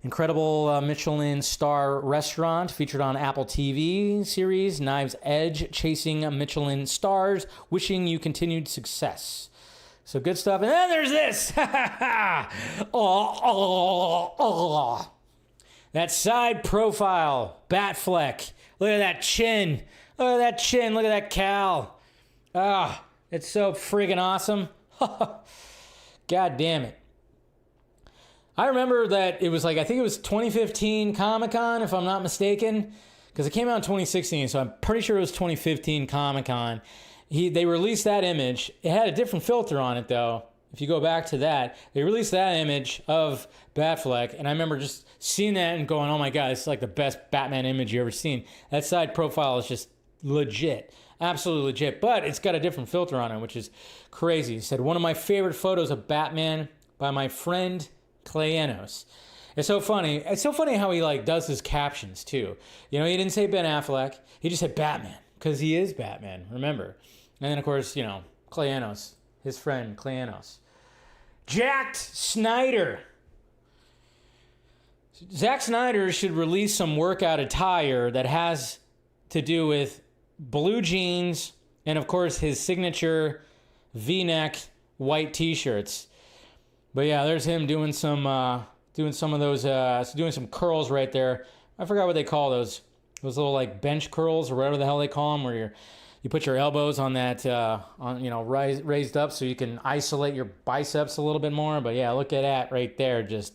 Incredible Michelin star restaurant featured on Apple TV series, Knives Edge, chasing Michelin stars, wishing you continued success. So good stuff. And then there's this. That side profile, Batfleck. Look at that chin. Look at that chin. Look at that cowl. It's so friggin' awesome. God damn it. I remember that it was like, I think it was 2015 Comic-Con, if I'm not mistaken, because it came out in 2016, so I'm pretty sure it was 2015 Comic-Con. They released that image. It had a different filter on it, though. If you go back to that, they released that image of Batfleck, and I remember just seeing that and going, oh my God, it's like the best Batman image you ever seen. That side profile is just legit. Absolutely legit. But it's got a different filter on it, which is crazy. He said, one of my favorite photos of Batman by my friend Clay Enos. It's so funny. It's so funny how he like does his captions too. You know, he didn't say Ben Affleck. He just said Batman because he is Batman. Remember, and then of course, you know, Cleanos, his friend Cleanos. Jacked Snyder. Zack Snyder should release some workout attire that has to do with blue jeans and of course his signature V-neck white t-shirts. But yeah, there's him doing some of those doing some curls right there. I forgot what they call those little like bench curls or whatever the hell they call them, where you put your elbows on that raised up so you can isolate your biceps a little bit more. But yeah, look at that right there, just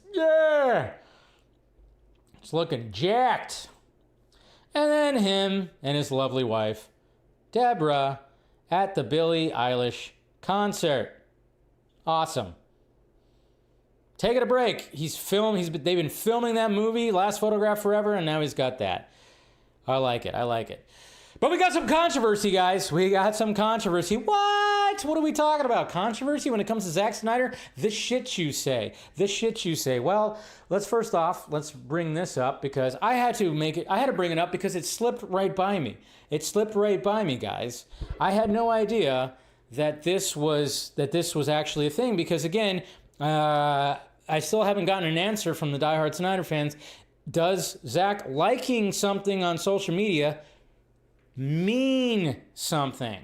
looking jacked. And then him and his lovely wife, Deborah, at the Billie Eilish concert. Awesome. Taking a break. They've been filming that movie, Last Photograph Forever, and now he's got that. I like it. But we got some controversy, guys. We got some controversy. What? What are we talking about? Controversy when it comes to Zack Snyder? This shit you say. Well, let's bring this up because I had to bring it up because it slipped right by me. Guys. I had no idea that this was actually a thing because again, I still haven't gotten an answer from the diehard Snyder fans. Does Zack liking something on social media mean something?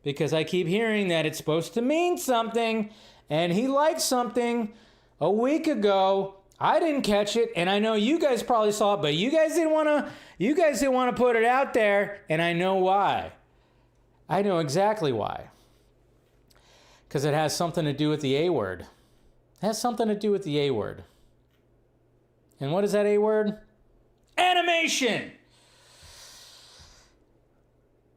Because I keep hearing that it's supposed to mean something, and he liked something a week ago. I didn't catch it, and I know you guys probably saw it, but you guys didn't want to put it out there, and I know why. I know exactly why. Because it has something to do with the A word. It has something to do with the A word. And what is that A word? Animation!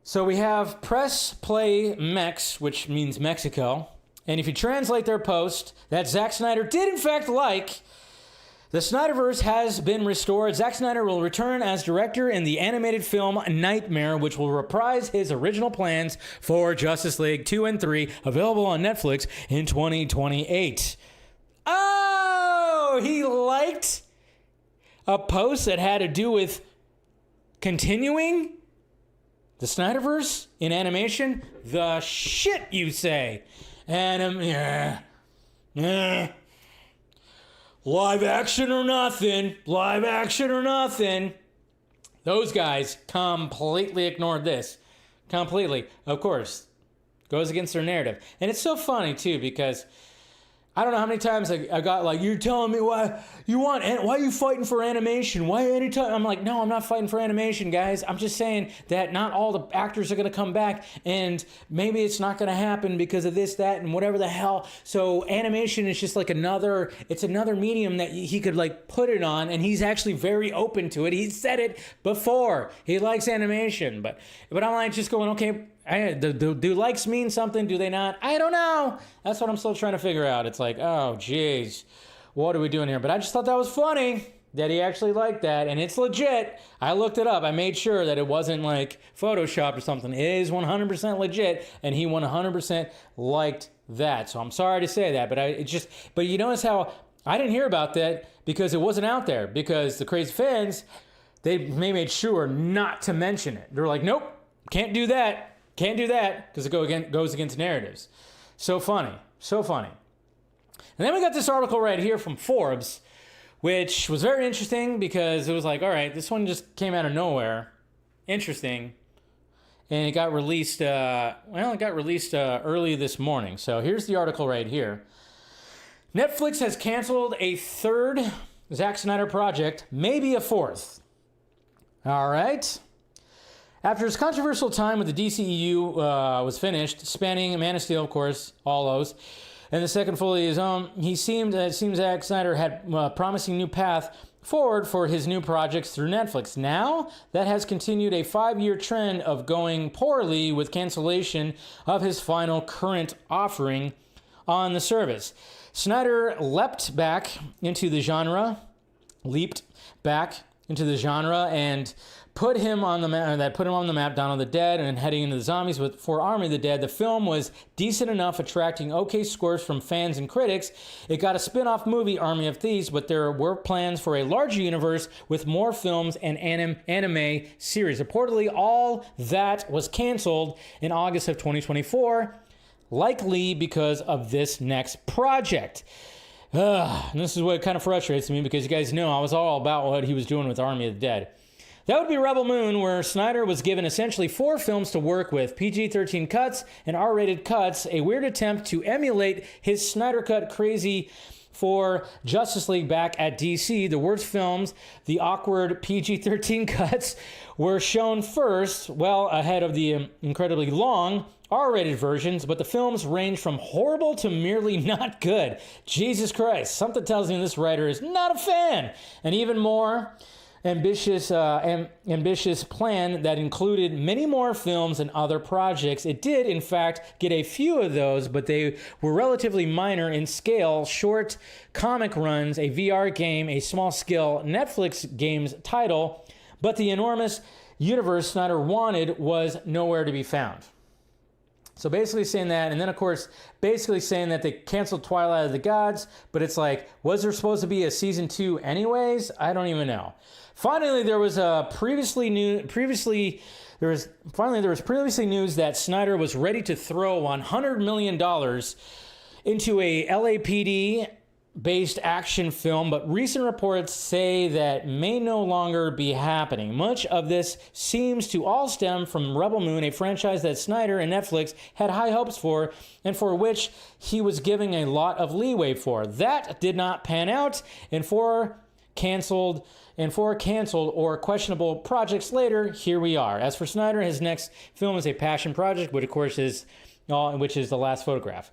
So we have Press Play Mex, which means Mexico. And if you translate their post that Zack Snyder did in fact like, the Snyderverse has been restored. Zack Snyder will return as director in the animated film Nightmare, which will reprise his original plans for Justice League 2 and 3, available on Netflix in 2028. Oh, he liked a post that had to do with continuing the Snyderverse in animation? The shit you say. Live action or nothing. Those guys completely ignored this. Completely. Of course. Goes against their narrative. And it's so funny, too, because I don't know how many times I got like, you're telling me why are you fighting for animation? Why anytime? I'm like, no, I'm not fighting for animation, guys. I'm just saying that not all the actors are going to come back and maybe it's not going to happen because of this, that, and whatever the hell. So animation is just like another medium that he could like put it on, and he's actually very open to it. He said it before. He likes animation, but I'm like just going, okay, do likes mean something? Do they not? I don't know. That's what I'm still trying to figure out. It's like, oh, geez, what are we doing here? But I just thought that was funny that he actually liked that, and it's legit. I looked it up. I made sure that it wasn't like Photoshop or something. It is 100% legit, and he 100% liked that. So I'm sorry to say that, but you notice how I didn't hear about that because it wasn't out there, because the crazy fans, they made sure not to mention it. They're like, nope, can't do that. Can't do that because it goes against narratives. So funny. And then we got this article right here from Forbes, which was very interesting because it was like, all right, this one just came out of nowhere. Interesting. And it got released, early this morning. So here's the article right here. Netflix has canceled a third Zack Snyder project, maybe a fourth. All right. After his controversial time with the DCEU was finished, spanning Man of Steel, of course, all those, and the second fully his own, it seems Zack Snyder had a promising new path forward for his new projects through Netflix. Now, that has continued a 5-year trend of going poorly with cancellation of his final current offering on the service. Snyder leapt back into the genre and put him on the map, Dawn of the Dead, and heading into the zombies for Army of the Dead. The film was decent enough, attracting okay scores from fans and critics. It got a spin-off movie, Army of Thieves, but there were plans for a larger universe with more films and anime series. Reportedly, all that was canceled in August of 2024, likely because of this next project. And this is what kind of frustrates me, because you guys know I was all about what he was doing with Army of the Dead. That would be Rebel Moon, where Snyder was given essentially 4 films to work with, PG-13 cuts and R-rated cuts, a weird attempt to emulate his Snyder Cut crazy for Justice League back at DC. The worst films, the awkward PG-13 cuts, were shown first, well ahead of the incredibly long R-rated versions, but the films range from horrible to merely not good. Jesus Christ, something tells me this writer is not a fan. And even more ambitious plan that included many more films and other projects. It did, in fact, get a few of those, but they were relatively minor in scale, short comic runs, a VR game, a small-scale Netflix games title, but the enormous universe Snyder wanted was nowhere to be found. So basically saying that, and then of course, basically saying that they canceled Twilight of the Gods, but it's like, was there supposed to be a season 2 anyways? I don't even know. Finally, there was previously news that Snyder was ready to throw $100 million into a LAPD based action film, but recent reports say that may no longer be happening. Much of this seems to all stem from Rebel Moon, a franchise that Snyder and Netflix had high hopes for, and for which he was giving a lot of leeway for. That did not pan out, and four canceled or questionable projects later, here we are. As for Snyder, his next film is a passion project, which of course is The Last Photograph.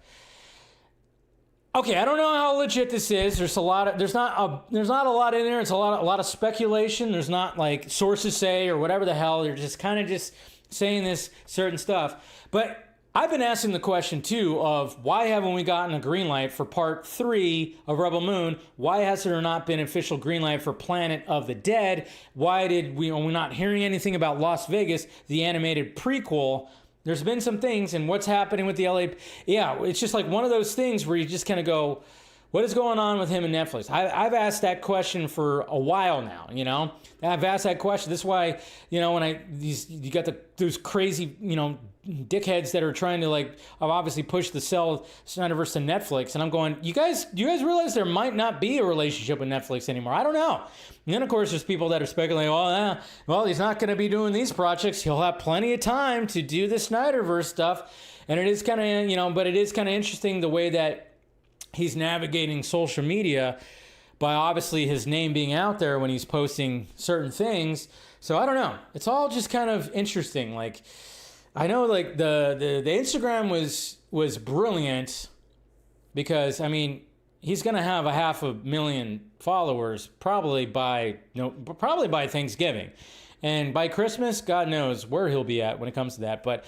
Okay, I don't know how legit this is. There's not a lot in there. It's a lot of speculation. There's not like sources say or whatever the hell. They're just kind of just saying this certain stuff. But I've been asking the question too of why haven't we gotten a green light for part 3 of Rebel Moon? Why has there not been official green light for Planet of the Dead? Why did we're not hearing anything about Las Vegas, the animated prequel? There's been some things, and what's happening with the LA... Yeah, it's just like one of those things where you just kind of go, what is going on with him and Netflix? I've asked that question for a while now, you know? I've asked that question. This is why, you know, when you got those crazy, you know, dickheads that are trying to, like, obviously push the sell Snyderverse to Netflix, and I'm going, do you guys realize there might not be a relationship with Netflix anymore? I don't know. And then, of course, there's people that are speculating, well, he's not going to be doing these projects. He'll have plenty of time to do the Snyderverse stuff. And it is kind of, you know, but it is kind of interesting the way that he's navigating social media by obviously his name being out there when he's posting certain things. So I don't know. It's all just kind of interesting. Like, I know, like, the Instagram was brilliant because, I mean, he's going to have 500,000 followers probably by Thanksgiving. And by Christmas, God knows where he'll be at when it comes to that. But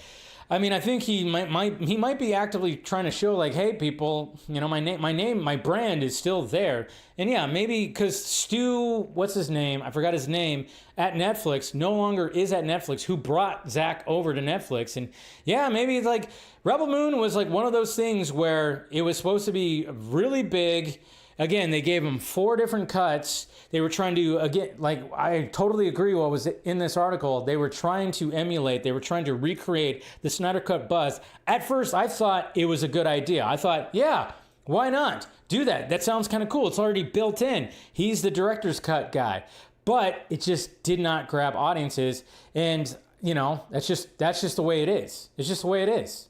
I mean, I think he might be actively trying to show, like, hey, people, you know, my brand is still there. And yeah, maybe because Stu, what's his name? I forgot his name, at Netflix, no longer is at Netflix, who brought Zack over to Netflix. And yeah, maybe like Rebel Moon was like one of those things where it was supposed to be really big. Again, they gave him 4 different cuts. They were trying to, again, like, I totally agree what was in this article. They were trying to emulate, they were trying to recreate the Snyder Cut buzz. At first, I thought it was a good idea. I thought, yeah, why not? Do that. That sounds kind of cool. It's already built in. He's the director's cut guy. But it just did not grab audiences. And, you know, that's just the way it is. It's just the way it is.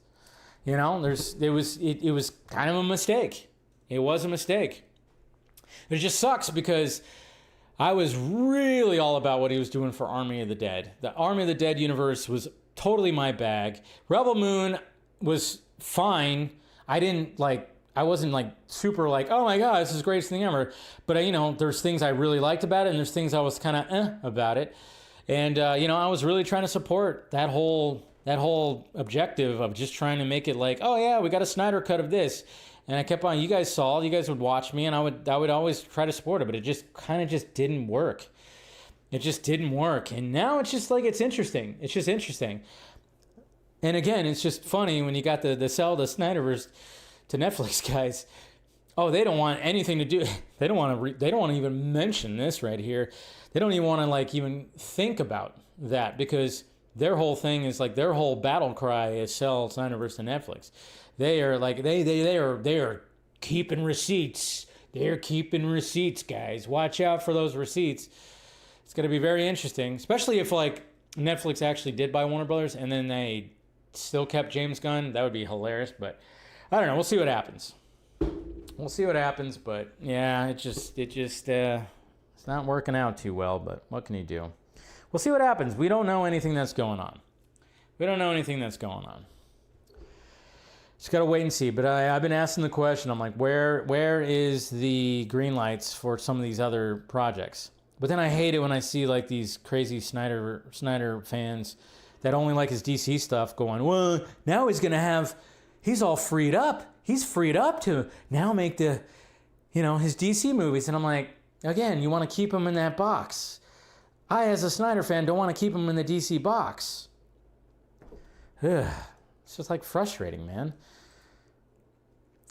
You know, it was kind of a mistake. It was a mistake. It just sucks because I was really all about what he was doing for Army of the Dead. The Army of the Dead universe was totally my bag. Rebel Moon was fine. I wasn't like super like, oh my God, this is the greatest thing ever. But, you know, there's things I really liked about it, and there's things I was kind of about it. And, you know, I was really trying to support that whole objective of just trying to make it like, oh yeah, we got a Snyder cut of this. And I kept on, you guys would watch me, and I would always try to support it, but it just kind of just didn't work. It just didn't work. And now it's just like, it's interesting. It's just interesting. And again, it's just funny when you got the sell the Snyderverse to Netflix guys. Oh, they don't want anything to do. They don't want to even mention this right here. They don't even want to like even think about that, because their whole thing is like, their whole battle cry is sell Snyderverse to Netflix. They are like, they are keeping receipts. They're keeping receipts, guys. Watch out for those receipts. It's going to be very interesting, especially if like Netflix actually did buy Warner Brothers and then they still kept James Gunn. That would be hilarious, but I don't know. We'll see what happens. We'll see what happens, but yeah, it's not working out too well, but what can you do? We'll see what happens. We don't know anything that's going on. Just got to wait and see. But I've been asking the question. I'm like, where is the green lights for some of these other projects? But then I hate it when I see like these crazy Snyder fans that only like his DC stuff going, well, now he's all freed up. He's freed up to now make his DC movies. And I'm like, again, you want to keep him in that box. I, as a Snyder fan, don't want to keep him in the DC box. Ugh. It's just like frustrating, man.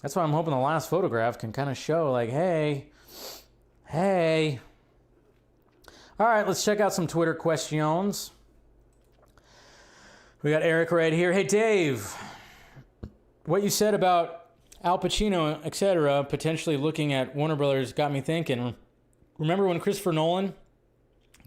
That's why I'm hoping the last photograph can kind of show like, hey. All right, let's check out some Twitter questions. We got Eric right here. Hey, Dave, what you said about Al Pacino, etc., potentially looking at Warner Brothers got me thinking. Remember when Christopher Nolan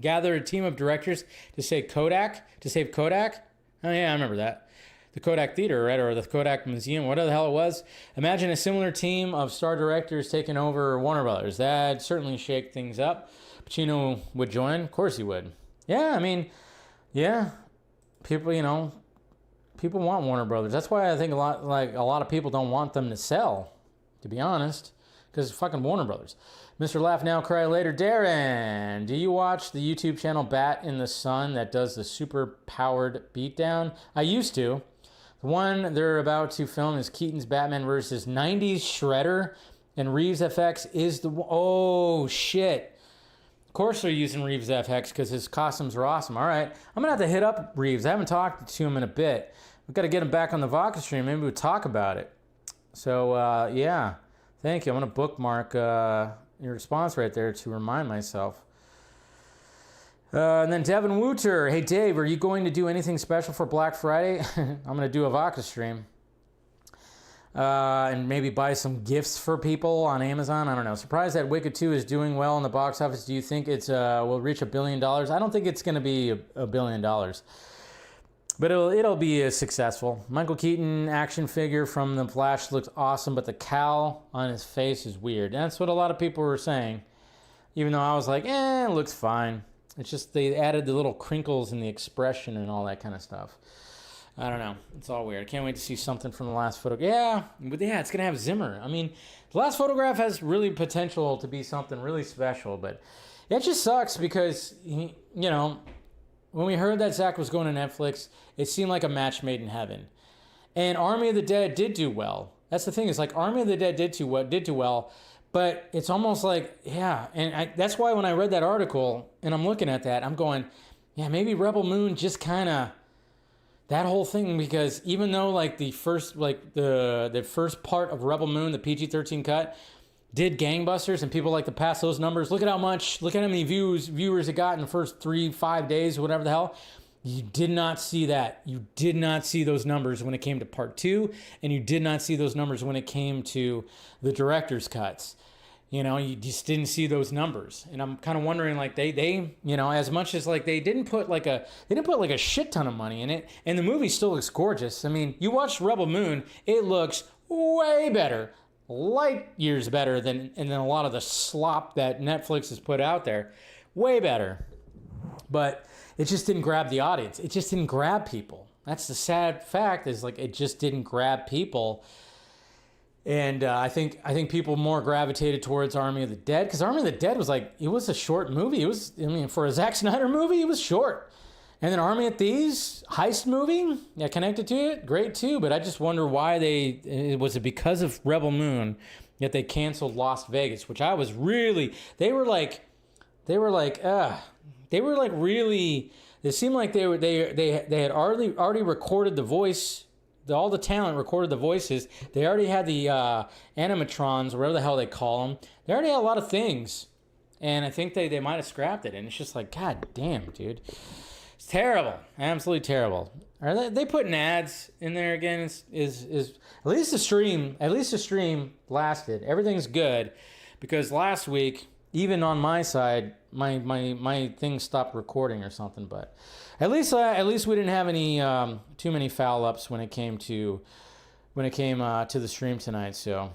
gathered a team of directors to save Kodak? Oh, yeah, I remember that. The Kodak Theater, right? Or the Kodak Museum, whatever the hell it was. Imagine a similar team of star directors taking over Warner Brothers. That'd certainly shake things up. Pacino would join. Of course he would. Yeah, I mean, yeah. People want Warner Brothers. That's why I think a lot of people don't want them to sell, to be honest, because it's fucking Warner Brothers. Mr. Laugh Now, Cry Later. Darren, do you watch the YouTube channel Bat in the Sun that does the super powered beatdown? I used to. The one they're about to film is Keaton's Batman versus 90s Shredder, and Reeves FX is the... Oh, shit. Of course they're using Reeves FX because his costumes are awesome. All right. I'm going to have to hit up Reeves. I haven't talked to him in a bit. We've got to get him back on the Vodka stream. Maybe we'll talk about it. So, yeah. Thank you. I'm going to bookmark your response right there to remind myself. And then Devin Wooter. Hey, Dave, are you going to do anything special for Black Friday? I'm going to do a vodka stream. And maybe buy some gifts for people on Amazon. I don't know. Surprised that Wicked 2 is doing well in the box office. Do you think it's will reach $1 billion? I don't think it's going to be $1 billion. But it'll be successful. Michael Keaton action figure from The Flash looks awesome, but the cowl on his face is weird. And that's what a lot of people were saying. Even though I was like, it looks fine. It's just they added the little crinkles in the expression and all that kind of stuff. I don't know. It's all weird. I can't wait to see something from the last photo. Yeah, it's going to have Zimmer. I mean, the last photograph has really potential to be something really special, but it just sucks because, when we heard that Zack was going to Netflix, it seemed like a match made in heaven. And Army of the Dead did do well. That's the thing. It's like Army of the Dead did do well, but it's almost like, yeah. And that's why when I read that article and I'm looking at that, I'm going, yeah, maybe Rebel Moon just kind of, that whole thing, because even though like the first part of Rebel Moon, the PG-13 cut, did gangbusters and people like to pass those numbers. Look at how many viewers it got in the first 3-5 days or whatever the hell. You did not see that. You did not see those numbers when it came to part 2, and you did not see those numbers when it came to the director's cuts. You just didn't see those numbers. And I'm kind of wondering, like, they as much as like they didn't put like a shit ton of money in it, and the movie still looks gorgeous. I mean, you watch Rebel Moon, it looks way better. Light years better than a lot of the slop that Netflix has put out there. Way better. But it just didn't grab the audience. It just didn't grab people. That's the sad fact, is like it just didn't grab people. And I think people more gravitated towards Army of the Dead, because Army of the Dead was like, it was a short movie. For a Zack Snyder movie, it was short. And then Army of Thieves, heist movie, connected to it, great too. But I just wonder why was it because of Rebel Moon that they canceled Las Vegas, which I was really, they were like, they were like really. It seemed like they had already recorded the voice. All the talent recorded the voices. They already had the animatrons, or whatever the hell they call them. They already had a lot of things, and I think they might have scrapped it. And it's just like, God damn, dude, it's terrible, absolutely terrible. Are they putting ads in there again? Is at least the stream lasted. Everything's good, because last week, even on my side, my thing stopped recording or something. But at least we didn't have any too many foul ups when it came to the stream tonight. So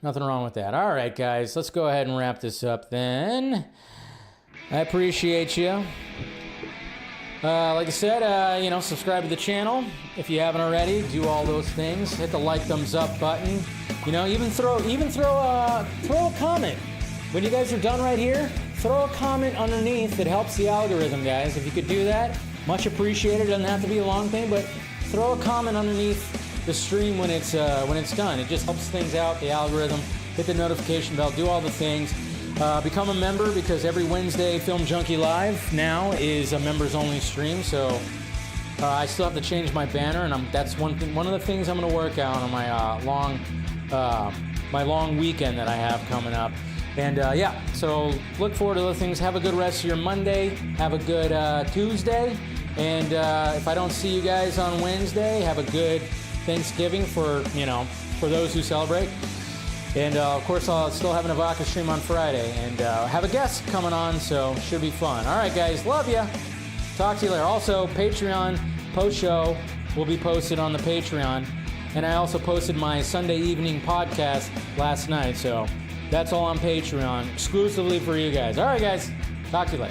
nothing wrong with that. All right, guys, let's go ahead and wrap this up then. I appreciate you. Like I said, subscribe to the channel if you haven't already. Do all those things. Hit the like, thumbs up button. Even throw a comment. When you guys are done right here, throw a comment underneath. It helps the algorithm, guys. If you could do that, much appreciated. It doesn't have to be a long thing, but throw a comment underneath the stream when it's done. It just helps things out, the algorithm. Hit the notification bell. Do all the things. Become a member, because every Wednesday Film Junkee Live now is a members-only stream. So I still have to change my banner, and that's one of the things I'm going to work out on my long weekend that I have coming up. And so look forward to those things. Have a good rest of your Monday. Have a good Tuesday. And if I don't see you guys on Wednesday, have a good Thanksgiving for those who celebrate. And of course, I'll still have an Avaka stream on Friday, and have a guest coming on, so should be fun. All right, guys, love ya. Talk to you later. Also, Patreon post-show will be posted on the Patreon, and I also posted my Sunday evening podcast last night, so that's all on Patreon, exclusively for you guys. All right, guys, talk to you later.